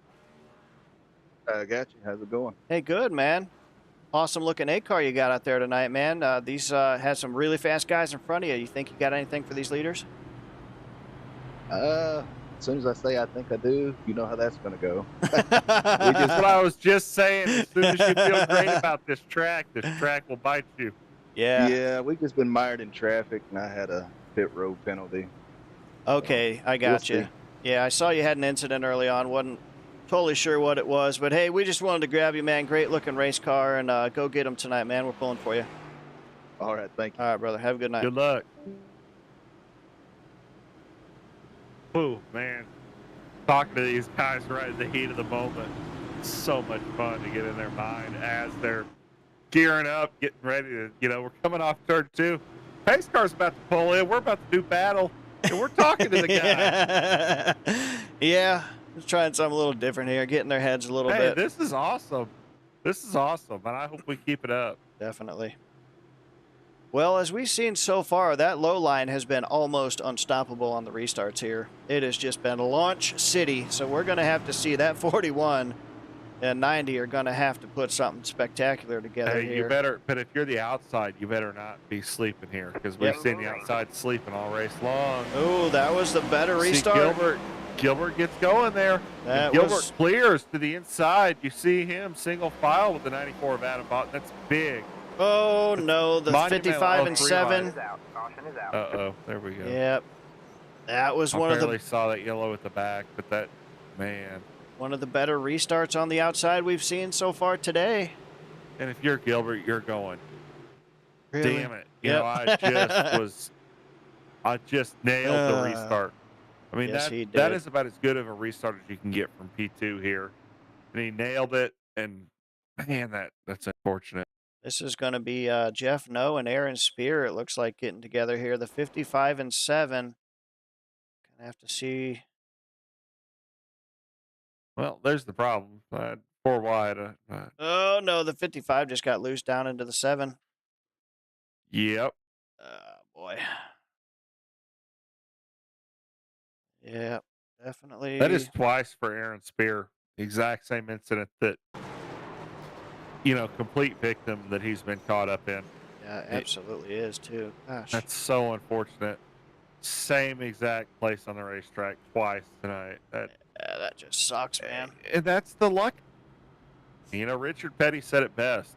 I got you. How's it going? Hey, good, man. Awesome looking 8 car you got out there tonight, man. These had some really fast guys in front of you. You think you got anything for these leaders? As soon as I say I think I do, you know how that's going to go. That's what I was just saying. As soon as you feel great about this track will bite you. Yeah. Yeah, we've just been mired in traffic, and I had a pit road penalty. Okay, I got you. see. Yeah, I saw you had an incident early on. Wasn't totally sure what it was, but hey, we just wanted to grab you, man. Great looking race car, and go get them tonight, man. We're pulling for you. All right, thank you. All right, brother. Have a good night. Good luck. Oh, man. Talking to these guys right at the heat of the moment. So much fun to get in their mind as they're gearing up, getting ready to, we're coming off turn 2. Pace car's about to pull in. We're about to do battle. And we're talking to the guy. Yeah. Just trying something a little different here, getting their heads a little bit. This is awesome. This is awesome, and I hope we keep it up. Definitely. Well, as we've seen so far, that low line has been almost unstoppable on the restarts here. It has just been launch city, so we're going to have to see that 41 and 90 are going to have to put something spectacular together Hey, here. you better, but if you're the outside, you better not be sleeping here, because we've seen the outside sleeping all race long. Oh, that was the better restart. See, Gilbert gets going there. Gilbert clears to the inside. You see him single file with the 94 of Adam Bott. That's big. Oh, no, the 55 and 7. Uh-oh, there we go. Yep. That was one of the... I barely saw that yellow at the back, but that, man. One of the better restarts on the outside we've seen so far today. And if you're Gilbert, you're going, Really? damn it. I just nailed the restart. I mean, yes, that is about as good of a restart as you can get from P2 here. And he nailed it, and man, that's unfortunate. This is going to be Jeff No and Aaron Spear, it looks like, getting together here. The 55 and 7. Gonna have to see. Well, there's the problem. 4 wide. Oh, no, the 55 just got loose down into the 7. Yep. Boy. Yeah, definitely. That is twice for Aaron Spear. Exact same incident that, complete victim that he's been caught up in. Yeah, absolutely is, too. Gosh. That's so unfortunate. Same exact place on the racetrack twice tonight. Yeah, that just sucks, man. And that's the luck. Richard Petty said it best.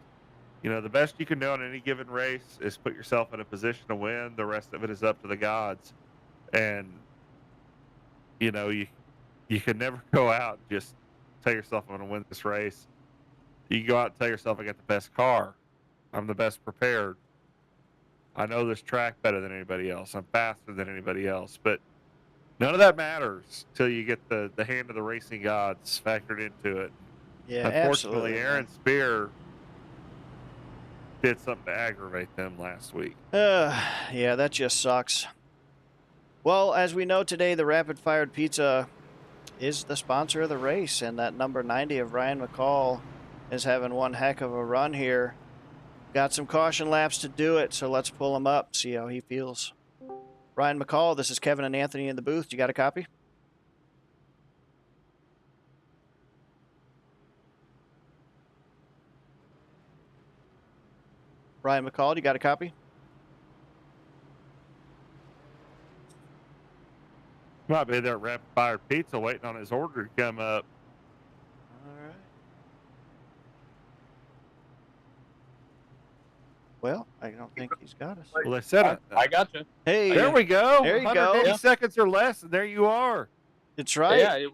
The best you can do on any given race is put yourself in a position to win. The rest of it is up to the gods. And, you can never go out and just tell yourself I'm going to win this race. You can go out and tell yourself I got the best car. I'm the best prepared. I know this track better than anybody else. I'm faster than anybody else. But none of that matters till you get the hand of the racing gods factored into it. Yeah, unfortunately, absolutely. Aaron Spear did something to aggravate them last week. Yeah, that just sucks. Well, as we know today, the Rapid Fired Pizza is the sponsor of the race, and that number 90 of Ryan McCall is having one heck of a run here. Got some caution laps to do it, so let's pull him up, see how he feels. Ryan McCall, this is Kevin and Anthony in the booth. You got a copy? Ryan McCall, you got a copy? Might be there at Rapid Fire Pizza waiting on his order to come up. All right. Well, I don't think he's got us. Well, they said I gotcha. Hey, there we go. There you go. 180 Yeah. seconds or less, and there you are. it's right. Yeah,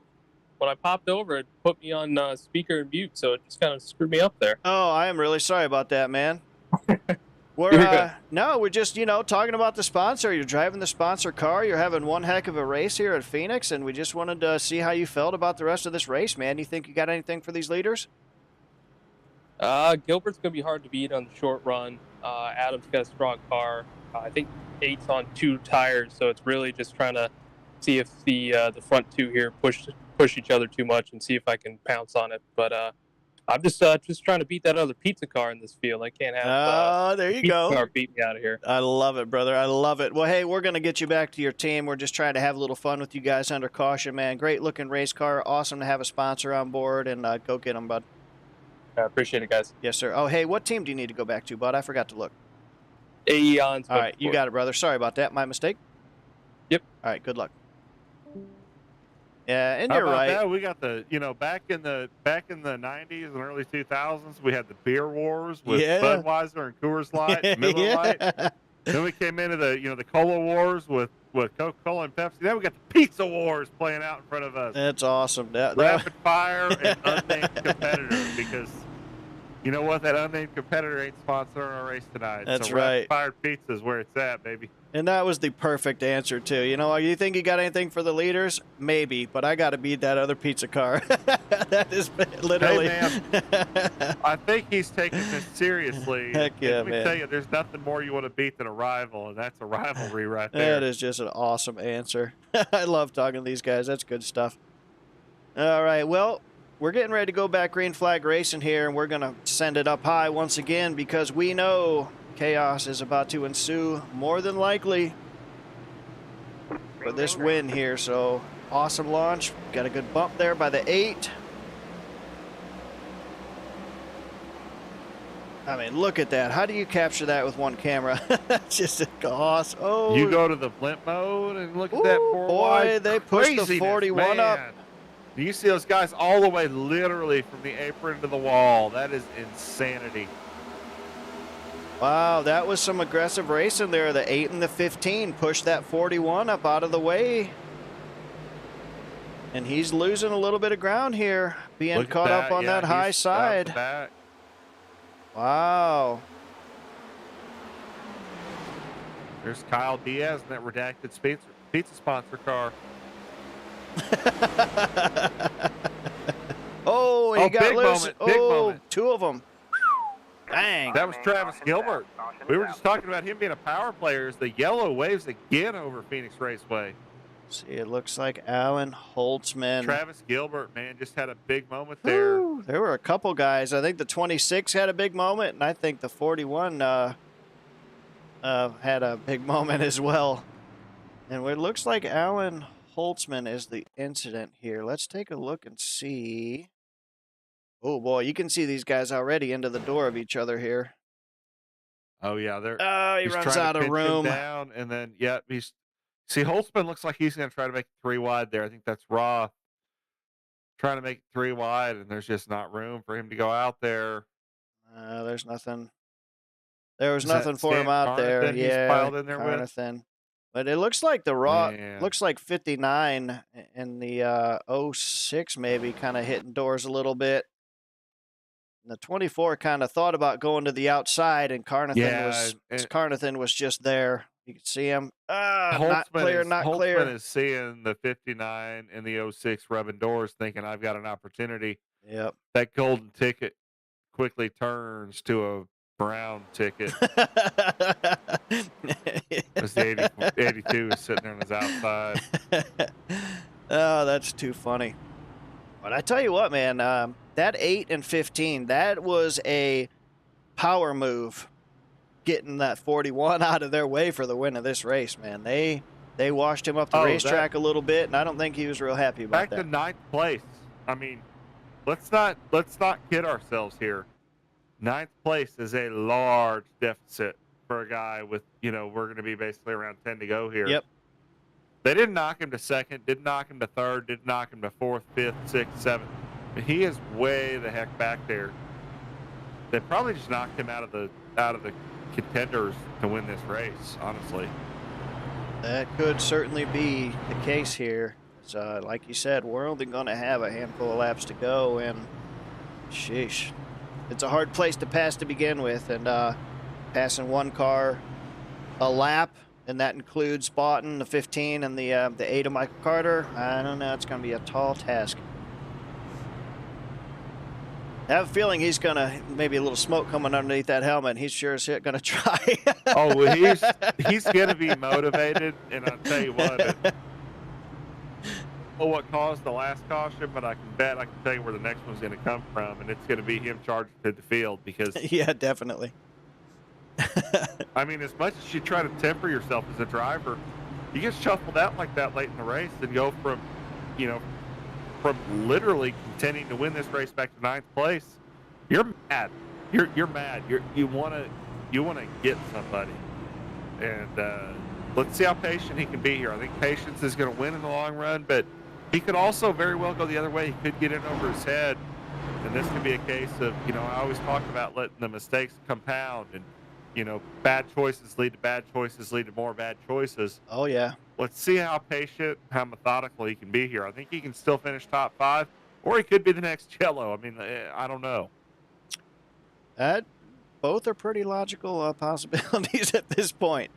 when I popped over, it put me on speaker and mute, so it just kind of screwed me up there. Oh, I am really sorry about that, man. You're good. No, we're just, talking about the sponsor. You're driving the sponsor car. You're having one heck of a race here at Phoenix, and we just wanted to see how you felt about the rest of this race, man. You think you got anything for these leaders? Gilbert's going to be hard to beat on the short run. Adam's got a strong car. I think 8's on 2 tires, so it's really just trying to see if the front 2 here push each other too much and see if I can pounce on it. But I'm just trying to beat that other pizza car in this field. I can't have there you pizza go. car beat me out of here. I love it, brother. I love it. Well, hey, we're going to get you back to your team. We're just trying to have a little fun with you guys under caution, man. Great looking race car. Awesome to have a sponsor on board, and go get them, bud. I appreciate it, guys. Yes, sir. Oh, hey, what team do you need to go back to, bud? I forgot to look. Aeon's All right, you got it, brother. Sorry about that. My mistake. Yep. All right, good luck. Yeah, and How you're about right. that? We got the back in the 90s and early 2000s, we had the beer wars with Yeah. Budweiser and Coors Light, and Miller Lite. Yeah. Then we came into the cola wars with Coca-Cola and Pepsi. Then we got the pizza wars playing out in front of us. That's awesome. Rapid fire and unnamed competitors, because you know what? That unnamed competitor ain't sponsoring our race tonight. That's so right. Rapid fire pizza is where it's at, baby. And that was the perfect answer, too. You think you got anything for the leaders? Maybe, but I got to beat that other pizza car. That is literally. Hey, man, I think he's taking this seriously. Heck yeah, Let me man. tell you, there's nothing more you want to beat than a rival, and that's a rivalry right there. That is just an awesome answer. I love talking to these guys. That's good stuff. All right, well, we're getting ready to go back green flag racing here, and we're going to send it up high once again because we know chaos is about to ensue, more than likely, for this win here. So, awesome launch. Got a good bump there by the 8. I mean, look at that. How do you capture that with one camera? That's just awesome. Oh, You go to the blimp mode and look at that Ooh, four boy, wide. they pushed the Craziness, 41 man. up. Do you see those guys all the way literally from the apron to the wall? That is insanity. Wow, that was some aggressive racing there. The 8 and the 15 pushed that 41 up out of the way. And he's losing a little bit of ground here, being Look at caught up on Yeah, that high he's out the side. back. Wow. There's Kyle Diaz in that redacted pizza sponsor car. Oh, he got big loose. moment, big moment. 2 of them. Dang. That was Travis Gilbert. We were just talking about him being a power player as the yellow waves again over Phoenix Raceway. See, it looks like Alan Holtzman. Travis Gilbert, man, just had a big moment there. Woo, there were a couple guys. I think the 26 had a big moment, and I think the 41 had a big moment as well. And it looks like Alan Holtzman is the incident here. Let's take a look and see. Oh, boy, you can see these guys already into the door of each other here. Oh, yeah. He He's runs trying out to of pinch him room. down, and then, see, Holtzman looks like he's going to try to make it 3 wide there. I think that's Roth trying to make it 3 wide, and there's just not room for him to go out there. There's nothing. There was Is that nothing for him Stan out there. Carnathan he's Yeah, piled in there with? Carnathan. But it looks like the Raw, Man. looks like 59 in the 06 maybe kind of hitting doors a little bit. And the 24 kind of thought about going to the outside, and Carnathan was just there. You could see him. Not clear, not clear. Holtzman is seeing the 59 and the 06 rubbing doors, thinking I've got an opportunity. Yep. That golden ticket quickly turns to a brown ticket as the 82 is sitting there on his outside. Oh, that's too funny. But I tell you what, man, that 8 and 15, that was a power move, getting that 41 out of their way for the win of this race, man. They washed him up the racetrack a little bit, and I don't think he was real happy about Back that. to 9th place. I mean, let's not kid ourselves here. 9th place is a large deficit for a guy with, we're going to be basically around 10 to go here. Yep. They didn't knock him to 2nd, didn't knock him to 3rd, didn't knock him to 4th, 5th, 6th, 7th. He is way the heck back there. They probably just knocked him out of the contenders to win this race, honestly. That could certainly be the case here. So, like you said, we're only going to have a handful of laps to go, and sheesh, it's a hard place to pass to begin with. And passing one car a lap, and that includes Boughton, the 15, and the 8 of Michael Carter. I don't know. It's going to be a tall task. I have a feeling he's going to, maybe a little smoke coming underneath that helmet. He's sure as shit going to try. Oh, well, he's going to be motivated, and I'll tell you what, what caused the last caution, but I can tell you where the next one's going to come from, and it's going to be him charging to the field because, yeah, definitely. I mean, as much as you try to temper yourself as a driver, you get shuffled out like that late in the race and go from, from literally contending to win this race back to 9th place. You're mad. You're mad. You want to get somebody, and let's see how patient he can be here. I think patience is going to win in the long run, but he could also very well go the other way. He could get in over his head, and this could be a case of, I always talk about letting the mistakes compound, and bad choices lead to bad choices, lead to more bad choices. Oh, yeah. Let's see how patient, how methodical he can be here. I think he can still finish top 5, or he could be the next Jello. I mean, I don't know. Both are pretty logical possibilities at this point.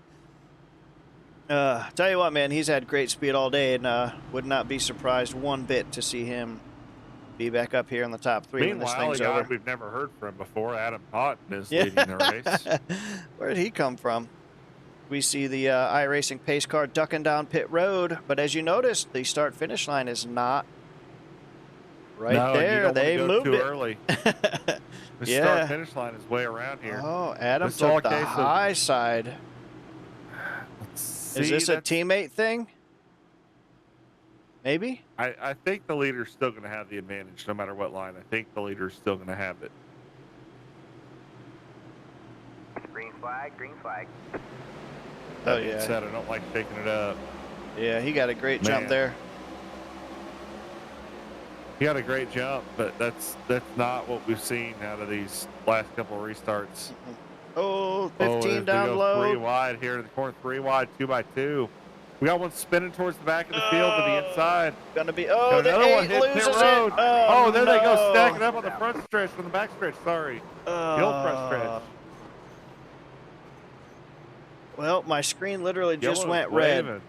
Tell you what, man, he's had great speed all day, and would not be surprised one bit to see him be back up here in the top 3 when this Meanwhile, thing's a guy over. we've never heard from before, Adam Houghton, is leading the race. Where did he come from? We see the iRacing pace car ducking down pit road, but as you noticed, the start-finish line is not right No, there. They moved too it early. The Yeah. start-finish line is way around here. Oh, Adam It's all took a the case of- high side. Is this a teammate thing? Maybe? I think the leader's still going to have the advantage no matter what line. I think the leader's still going to have it. Green flag, green flag. Oh, That being yeah. said, I don't like shaking it up. Yeah, he got a great jump Man. there. He had a great jump, but that's not what we've seen out of these last couple of restarts. Oh, 15 as we down go low. 3 wide here in the corner, 3 wide, 2x2. We got one spinning towards the back of the field to the inside. Gonna be, Got the another 8 one hit pit loses road. it. Oh, there they go, no. stacking up on the front stretch from the back stretch. Sorry, the old front stretch. Well, my screen literally just Yellow's went red. waving.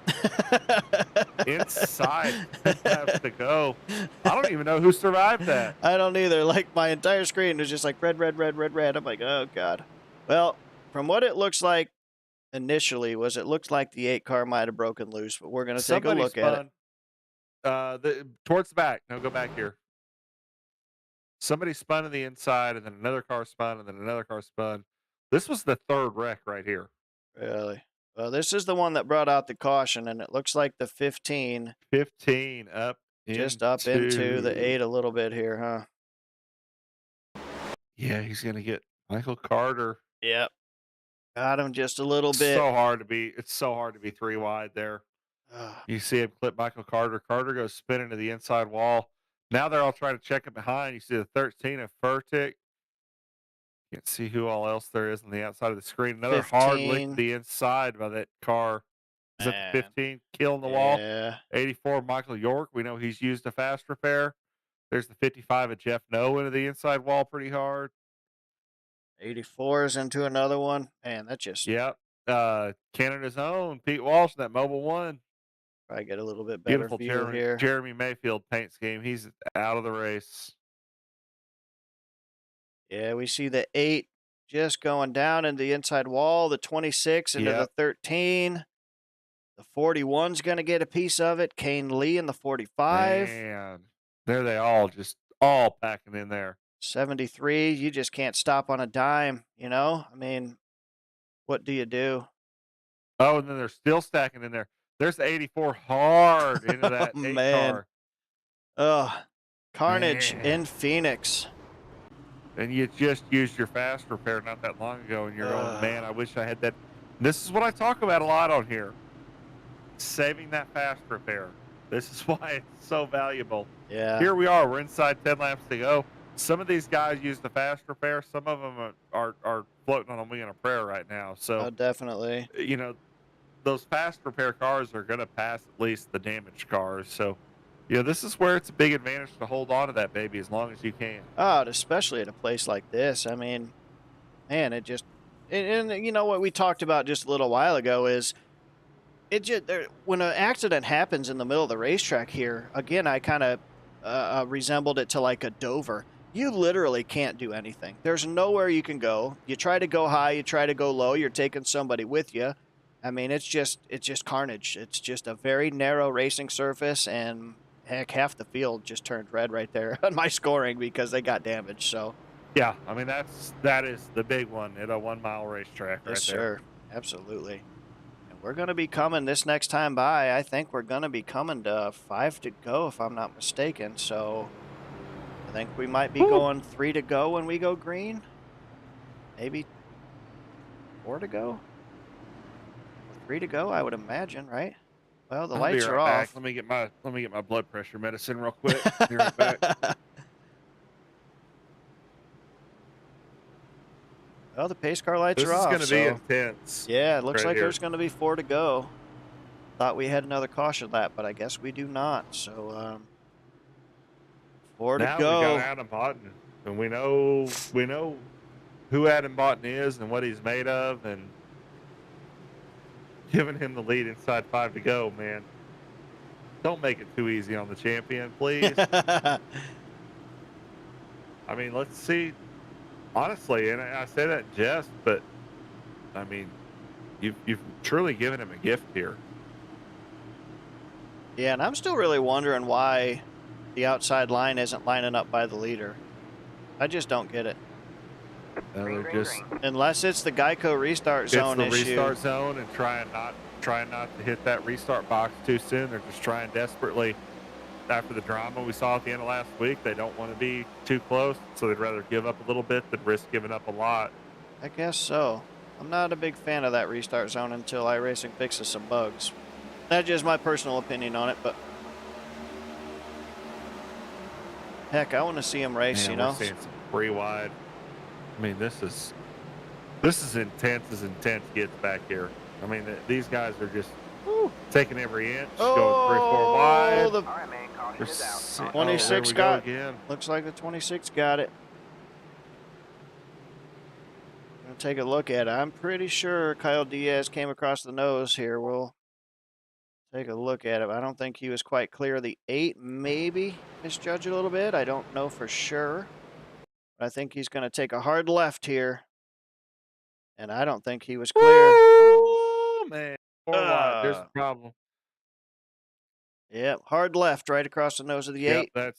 Inside, 10 laps to go. I don't even know who survived that. I don't either. Like, my entire screen was just like red, red, red, red, red. I'm like, oh, God. Well, from what it looks like initially it looks like the 8 car might have broken loose, but we're going to take a look at it. Towards the back. No, go back here. Somebody spun to the inside, and then another car spun, and then another car spun. This was the 3rd wreck right here. Really? Well, this is the one that brought out the caution, and it looks like the 15 15 up just up into the 8 a little bit here, huh? Yeah, he's going to get Michael Carter. Yep. Got him just a little bit. It's so hard to be 3 wide there. Ugh. You see him clip Michael Carter. Carter goes spinning to the inside wall. Now they're all trying to check it behind. You see the 13 of Furtick. Can't see who all else there is on the outside of the screen. Another hard lick 15. to the inside by that car. Is that Man. the 15 killing the wall? Yeah. 84 Michael York. We know he's used a fast repair. There's the 55 of Jeff Noe into the inside wall pretty hard. 84s into another one. Man, that just Yep. Canada's own Pete Walsh in that Mobile 1. probably get a little bit better Beautiful view here. Jeremy Mayfield paint scheme. He's out of the race. Yeah, we see the 8 just going down into the inside wall, the 26 into the Yep. 13. The 41's going to get a piece of it. Kane Lee in the 45. Man, there they all packing in there. 73, you just can't stop on a dime, you know? I mean, what do you do? Oh, and then they're still stacking in there. There's the 84 hard into that Oh, 8 man. car. Ugh. Carnage Man. in Phoenix. And you just used your fast repair not that long ago, and you're going, Ugh. man, I wish I had that. This is what I talk about a lot on here. Saving that fast repair. This is why it's so valuable. Yeah. Here we are. We're inside 10 laps to go. some of these guys use the fast repair. Some of them are floating on a wing and a prayer right now. So, Oh, definitely. you know, those fast repair cars are going to pass at least the damaged cars. So, this is where it's a big advantage to hold on to that baby as long as you can. Oh, and especially at a place like this. I mean, man, it just and you know what we talked about just a little while ago is it just there when an accident happens in the middle of the racetrack here. Again, I kind of resembled it to like a Dover. You literally can't do anything. There's nowhere you can go. You try to go high, you try to go low. You're taking somebody with you. I mean, it's just carnage. It's just a very narrow racing surface, and heck, half the field just turned red right there on my scoring because they got damaged. So. Yeah, I mean that is the big one at a 1 mile racetrack right Yes, there. sir. Absolutely. And we're going to be coming this next time by. I think we're going to be coming to 5 to go, if I'm not mistaken. So I think we might be going 3 to go when we go green. Maybe 4 to go. 3 to go, I would imagine, right? Well, the I'll be lights are right back. off. Let me get my blood pressure medicine real quick. Be right back. Well, the pace car lights This are is off. going to So be intense. yeah, it looks right like here. there's going to be 4 to go. Thought we had another caution lap, but I guess we do not. So 4 to Now we got go. Adam Botten, and we know who Adam Botten is and what he's made of, and giving him the lead inside 5 to go, man. Don't make it too easy on the champion, please. I mean, let's see. Honestly, and I say that in jest, but I mean, you've truly given him a gift here. Yeah, and I'm still really wondering why the outside line isn't lining up by the leader. I just don't get it. Green, They're green, just green. Unless it's the Geico restart zone it's the issue. restart zone and trying not to hit that restart box too soon. They're just trying desperately. After the drama we saw at the end of last week, they don't want to be too close, so they'd rather give up a little bit than risk giving up a lot. I guess so. I'm not a big fan of that restart zone until iRacing fixes some bugs. That's just my personal opinion on it, but heck, I want to see him race, Man, you know? we're seeing some free wide. I mean, this is intense as intense gets back here. I mean, these guys are just taking every inch, going 3-4 wide. The All right, man. Caution is out. 26 there we got go again. Looks like the 26 got it. Gonna take a look at it. I'm pretty sure Kyle Diaz came across the nose here. We'll take a look at it. I don't think he was quite clear of the 8. Maybe misjudged it a little bit. I don't know for sure. But I think he's going to take a hard left here. And I don't think he was clear. Oh, man. 4 wide. There's the problem. Yep, hard left right across the nose of the Yep, 8.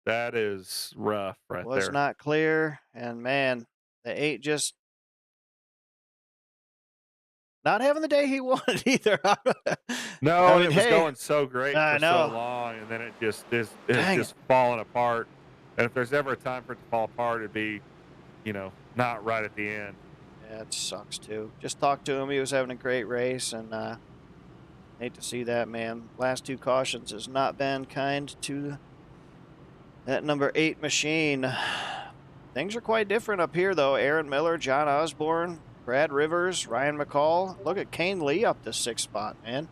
that is rough right Was there. not clear. And man, the 8 just not having the day he wanted either. No, I mean, it was hey, going so great I for know. so long, and then it's Dang just falling apart. And if there's ever a time for it to fall apart, it'd be, not right at the end. Yeah, it sucks too. Just talked to him. He was having a great race, and hate to see that, man. Last 2 cautions has not been kind to that number 8 machine. Things are quite different up here, though. Aaron Miller, John Osborne, Brad Rivers, Ryan McCall. Look at Kane Lee up to 6th spot, man.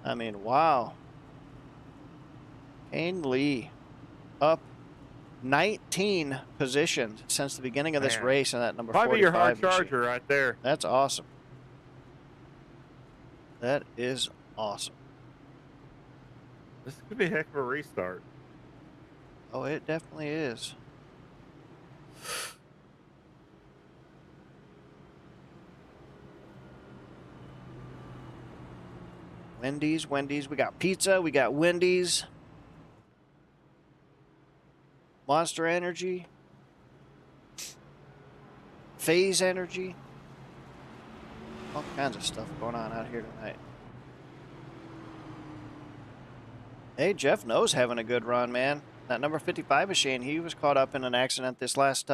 I mean, wow. Kane Lee up 19 positions since the beginning of this Man. race in that number Might 45 be your hard machine. charger right there. That's awesome. That is awesome. This could be a heck of a restart. Oh, it definitely is. Wendy's. We got pizza. We got Wendy's. Monster Energy. Phase Energy. All kinds of stuff going on out here tonight. Hey, Jeff knows having a good run, man. That number 55 machine, he was caught up in an accident this last,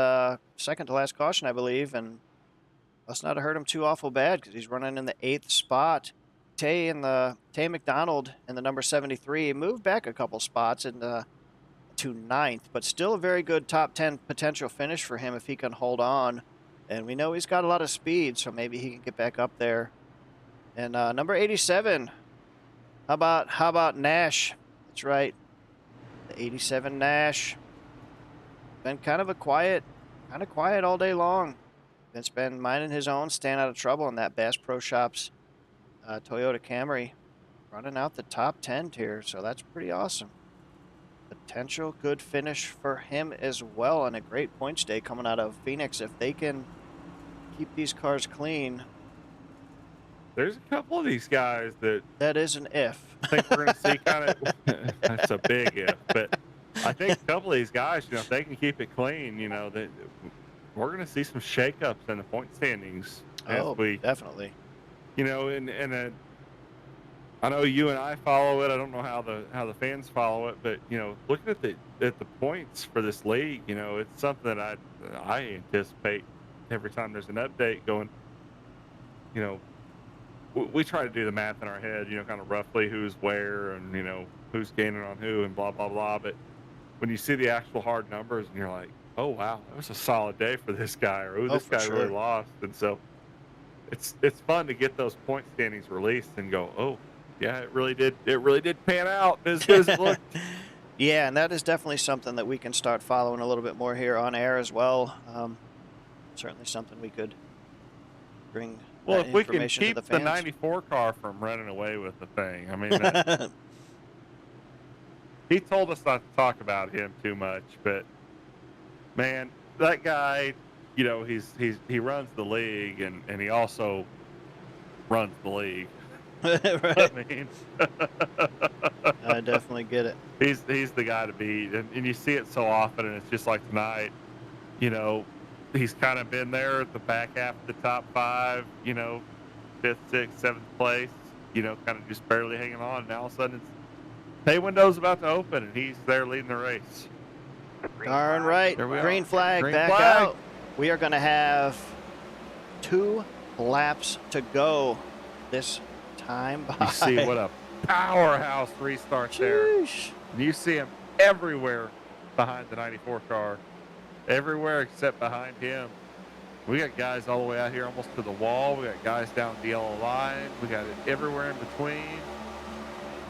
second to last caution, I believe, and must not have hurt him too awful bad because he's running in the 8th spot. Tay McDonald in the number 73 moved back a couple spots, and to 9th, but still a very good top 10 potential finish for him if he can hold on. And we know he's got a lot of speed, so maybe he can get back up there. And number 87, how about Nash? That's right, the 87 Nash. Been kind of quiet all day long. Vince been minding his own, staying out of trouble in that Bass Pro Shops Toyota Camry, running out the top 10 tier, so that's pretty awesome. Potential good finish for him as well, and a great points day coming out of Phoenix if they can keep these cars clean. There's a couple of these guys that is an if. I think we're going to see kind of that's a big if, but I think a couple of these guys, if they can keep it clean, we're going to see some shakeups in the point standings. Definitely. And I know you and I follow it. I don't know how the fans follow it, but looking at the points for this league, it's something that I anticipate every time there's an update going. We try to do the math in our head, kind of roughly who's where and who's gaining on who and blah blah blah. But when you see the actual hard numbers and you're like, oh wow, that was a solid day for this guy, or this guy really lost, and so it's fun to get those point standings released and go, oh yeah, it really did pan out as good as it looked. Yeah, and that is definitely something that we can start following a little bit more here on air as well. Certainly something we could bring. Well, if we can keep the the 94 car from running away with the thing, I mean, he told us not to talk about him too much, but man, that guy, he runs the league and he also runs the league. Right. I mean, I definitely get it. He's the guy to beat, and you see it so often, and it's just like tonight, he's kind of been there at the back half of the top 5, 5th, 6th, 7th place, kind of just barely hanging on. And all of a sudden, pay window's about to open, and he's there leading the race. Darn right. Green flag back flag. out. We are going to have 2 laps to go this time by. You see what a powerhouse restart there. And you see him everywhere behind the 94 car. Everywhere except behind him. We got guys all the way out here almost to the wall. We got guys down the yellow line. We got it everywhere in between.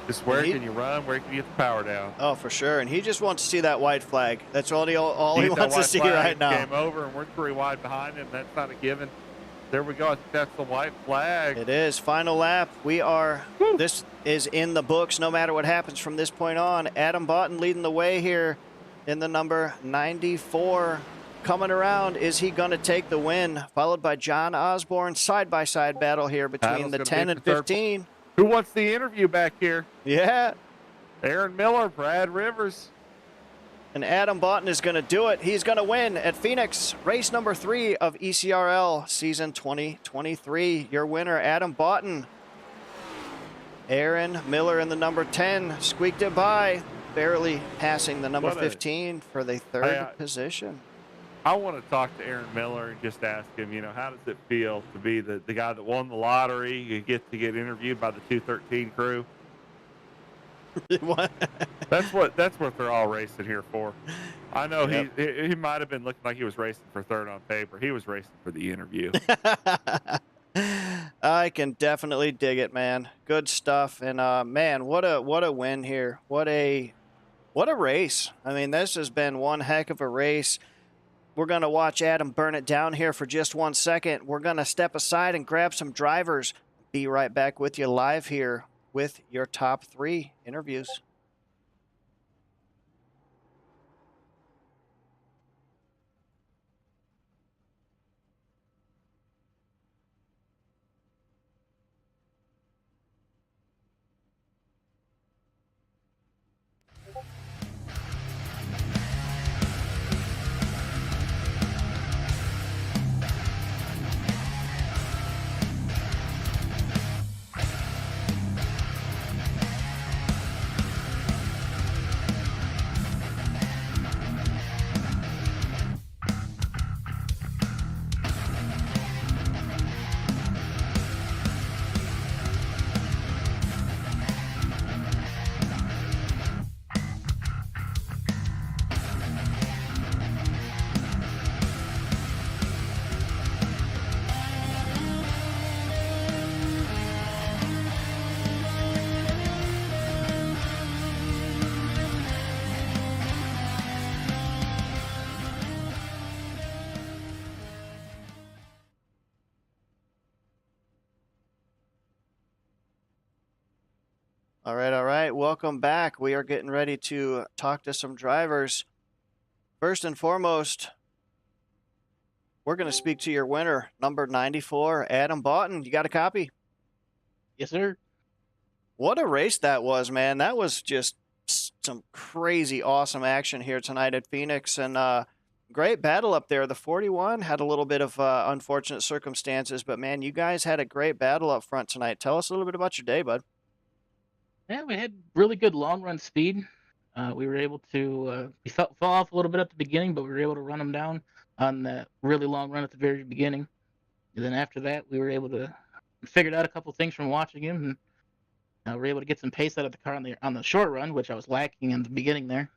Just where can you run? Where can you get the power down? Oh, for sure. And he just wants to see that white flag. That's all he wants to see right now. Game over, and we're 3 wide behind him. That's not a given. There we go. I think that's the white flag. It is. Final lap. This is in the books no matter what happens from this point on. Adam Boughton leading the way here in the number 94. Coming around, is he going to take the win? Followed by John Osborne. Side-by-side battle here between the 10 and 15. Who wants the interview back here? Yeah. Aaron Miller, Brad Rivers. And Adam Boughton is going to do it. He's going to win at Phoenix, race number 3 of ECRL season 2023. Your winner, Adam Boughton. Aaron Miller in the number 10 squeaked it by, barely passing the number 15 for the 3rd position. I want to talk to Aaron Miller and just ask him, how does it feel to be the guy that won the lottery? You get interviewed by the 213 crew. What? That's what they're all racing here for. I know he might have been looking like he was racing for 3rd on paper. He was racing for the interview. I can definitely dig it, man. Good stuff. And man, what a win here. What a race. I mean, this has been one heck of a race. We're going to watch Adam burn it down here for just 1 second. We're going to step aside and grab some drivers. Be right back with you live here with your top 3 interviews. All right, all right. Welcome back. We are getting ready to talk to some drivers. First and foremost, we're going to speak to your winner, number 94, Adam Boughton. You got a copy? Yes, sir. What a race that was, man. That was just some crazy awesome action here tonight at Phoenix, and great battle up there. The 41 had a little bit of unfortunate circumstances, but man, you guys had a great battle up front tonight. Tell us a little bit about your day, bud. Yeah, we had really good long run speed. We were able to we fell off a little bit at the beginning, but we were able to run them down on that really long run at the very beginning. And then after that, we were able to figured out a couple things from watching him, and we were able to get some pace out of the car on the short run, which I was lacking in the beginning there.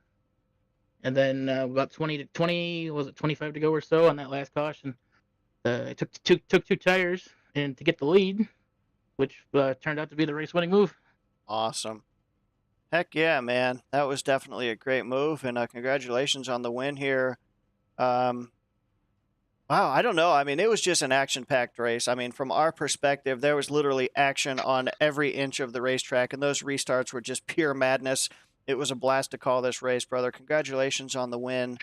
And then about 20 was it 25 to go or so on that last caution. I took two tires and to get the lead, which turned out to be the race winning move. Awesome. Heck yeah, man. That was definitely a great move, and congratulations on the win here. Wow, I don't know. I mean, it was just an action-packed race. I mean, from our perspective, there was literally action on every inch of the racetrack, and those restarts were just pure madness. It was a blast to call this race, brother. Congratulations on the win.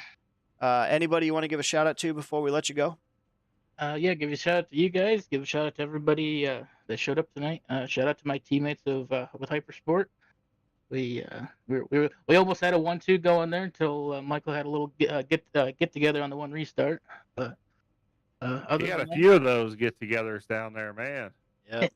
Anybody you want to give a shout-out to before we let you go? Yeah, give a shout out to you guys. Give a shout out to everybody that showed up tonight. Shout out to my teammates with Hypersport. We almost had a 1-2 going there until Michael had a little get together on the one restart. But other You got a than that, few of those get-togethers down there, man. Yep.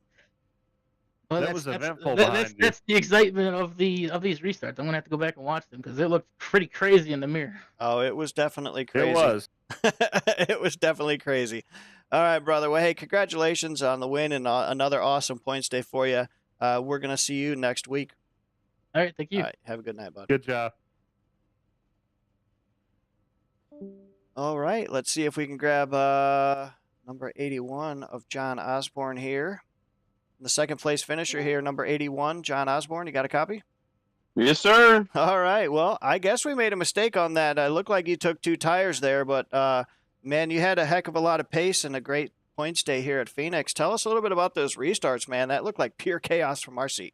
well, That was eventful behind you. that's the excitement of these restarts. I'm gonna have to go back and watch them because it looked pretty crazy in the mirror. Oh, it was definitely crazy. It was. It was definitely crazy. All right, brother. Well, hey, congratulations on the win and another awesome points day for you. We're going to see you next week. All right, thank you. All right, have a good night, bud. Good job. All right, let's see if we can grab number 81 of John Osborne here. The second place finisher here, number 81, John Osborne. You got a copy? Yes, sir. All right. Well, I guess we made a mistake on that. It looked like you took two tires there, but man, you had a heck of a lot of pace and a great points day here at Phoenix. Tell us a little bit about those restarts, man. That looked like pure chaos from our seat.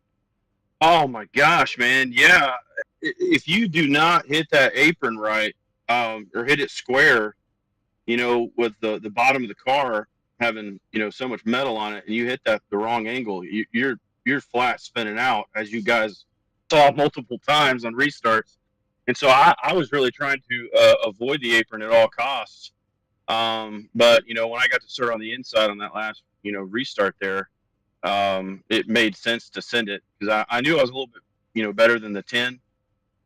Oh my gosh, man. Yeah. If you do not hit that apron right, or hit it square, with the bottom of the car having, so much metal on it, and you hit that the wrong angle, you're flat spinning out, as you guys saw multiple times on restarts. And so I was really trying to avoid the apron at all costs. But when I got to start on the inside on that last, restart there, it made sense to send it because I knew I was a little bit, better than the 10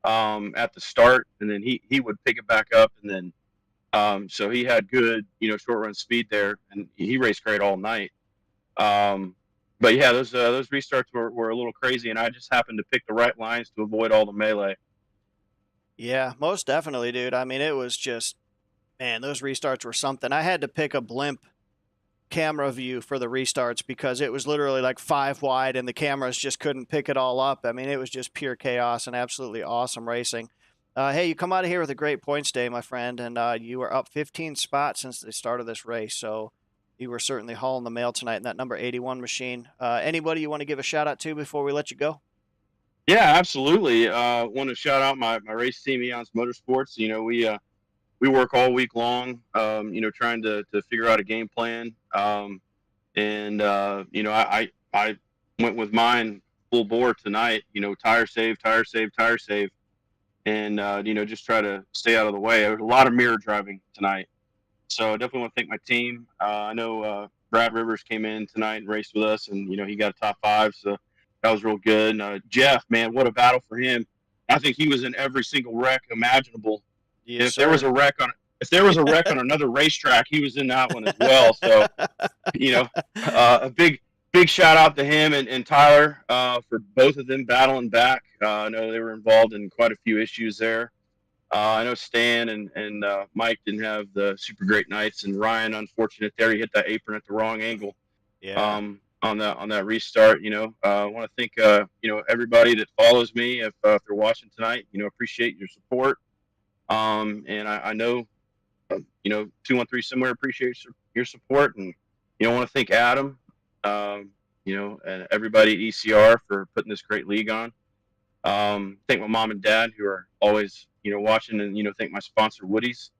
at the start, and then he would pick it back up, and then so he had good, short run speed there, and he raced great all night. But yeah, those restarts were a little crazy, and I just happened to pick the right lines to avoid all the melee. Yeah, most definitely, dude. I mean, it was just, man, those restarts were something. I had to pick a blimp camera view for the restarts because it was literally like 5 wide and the cameras just couldn't pick it all up. I mean, it was just pure chaos and absolutely awesome racing. Hey, you come out of here with a great points day, my friend, and you were up 15 spots since the start of this race, so you were certainly hauling the mail tonight in that number 81 machine. Anybody you want to give a shout out to before we let you go? Yeah, absolutely. Want to shout out my race team, Eons Motorsports. We work all week long, trying to figure out a game plan. And I went with mine full bore tonight. Tire save, and just try to stay out of the way. There was a lot of mirror driving tonight, so I definitely want to thank my team. I know Brad Rivers came in tonight and raced with us, and he got a top 5, so that was real good. And, Jeff, man, what a battle for him! I think he was in every single wreck imaginable. Yes, if there was a wreck on another racetrack, he was in that one as well. So, a big shout out to him and Tyler for both of them battling back. I know they were involved in quite a few issues there. I know Stan and Mike didn't have the super great nights, and Ryan, unfortunate there, he hit that apron at the wrong angle. Yeah. On that restart. I want to thank everybody that follows me if they're watching tonight. Appreciate your support. And I know 213 somewhere appreciates your support, and want to thank Adam. and everybody at ECR for putting this great league on. Thank my mom and dad who are always, watching, and, thank my sponsor Woody's.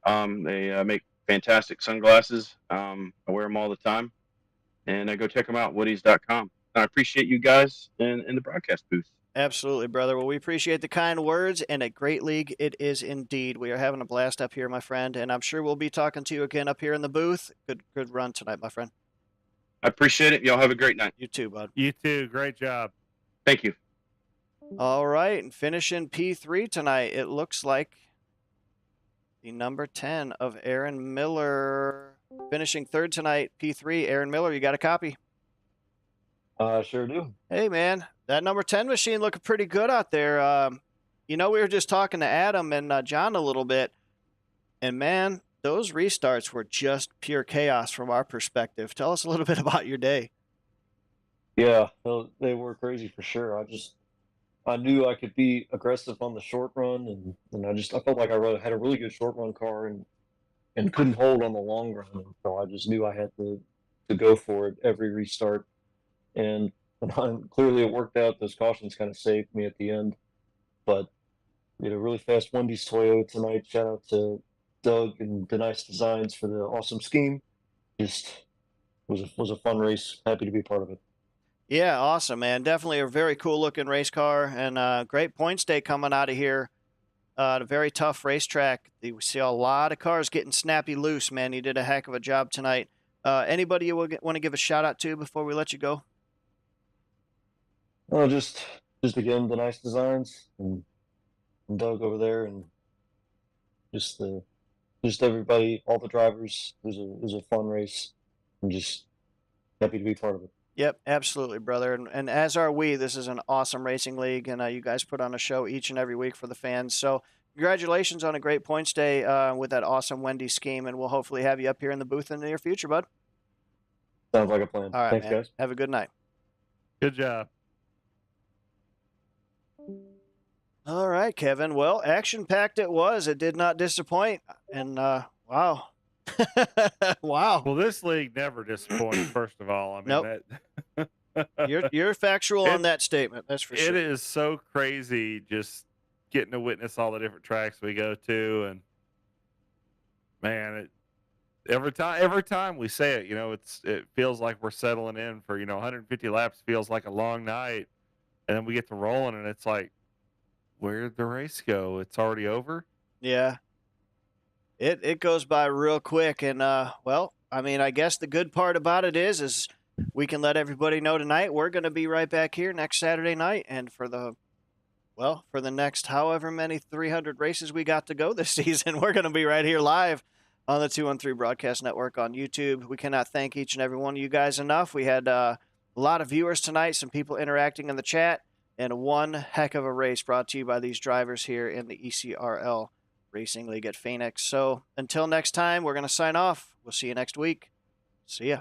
They make fantastic sunglasses. I wear them all the time, and I go check them out, woodies.com. I appreciate you guys in the broadcast booth. Absolutely, brother. Well, we appreciate the kind words, and a great league it is indeed. We are having a blast up here, my friend, and I'm sure we'll be talking to you again up here in the booth. Good run tonight, my friend. I appreciate it. Y'all have a great night. You too, bud. You too. Great job. Thank you. All right, and finishing P3 tonight, it looks like the number 10 of Aaron Miller. Finishing third tonight, P3. Aaron Miller, you got a copy? Sure do. Hey, man, that number 10 machine looking pretty good out there. We were just talking to Adam and John a little bit, and, man, those restarts were just pure chaos from our perspective. Tell us a little bit about your day. Yeah, they were crazy for sure. I knew I could be aggressive on the short run, and I felt like I had a really good short run car and couldn't hold on the long run. And so I just knew I had to go for it every restart. And clearly it worked out. Those cautions kind of saved me at the end. But really fast Wendy's Toyo tonight. Shout out to Doug and the Nice Designs for the awesome scheme. Just was a fun race. Happy to be part of it. Yeah, awesome, man. Definitely a very cool looking race car, and great points day coming out of here. A very tough racetrack. We see a lot of cars getting snappy loose, man. You did a heck of a job tonight. Anybody you want to give a shout out to before we let you go? Oh, just again the Nice Designs and Doug over there, and just everybody, all the drivers. It was a fun race. I'm just happy to be part of it. Yep, absolutely, brother. And as are we. This is an awesome racing league, and you guys put on a show each and every week for the fans. So congratulations on a great points day with that awesome Wendy's scheme, and we'll hopefully have you up here in the booth in the near future, bud. Sounds like a plan. All right, Thanks, man. guys. Have a good night. Good job. All right, Kevin. Well, action-packed it was. It did not disappoint. And, wow. Wow. Well, this league never disappoints, first of all. I mean, Nope. You're factual on that statement. That's for sure. It is so crazy just getting to witness all the different tracks we go to. And, man, every time we say it, it feels like we're settling in for, 150 laps feels like a long night. And then we get to rolling, and it's like, where'd the race go? It's already over? Yeah. It goes by real quick. And, well, I mean, I guess the good part about it is we can let everybody know tonight we're going to be right back here next Saturday night. And for the next however many 300 races we got to go this season, we're going to be right here live on the 213 Broadcast Network on YouTube. We cannot thank each and every one of you guys enough. We had a lot of viewers tonight, some people interacting in the chat, and one heck of a race brought to you by these drivers here in the ECRL Racing League at Phoenix. So until next time, we're going to sign off. We'll see you next week. See ya.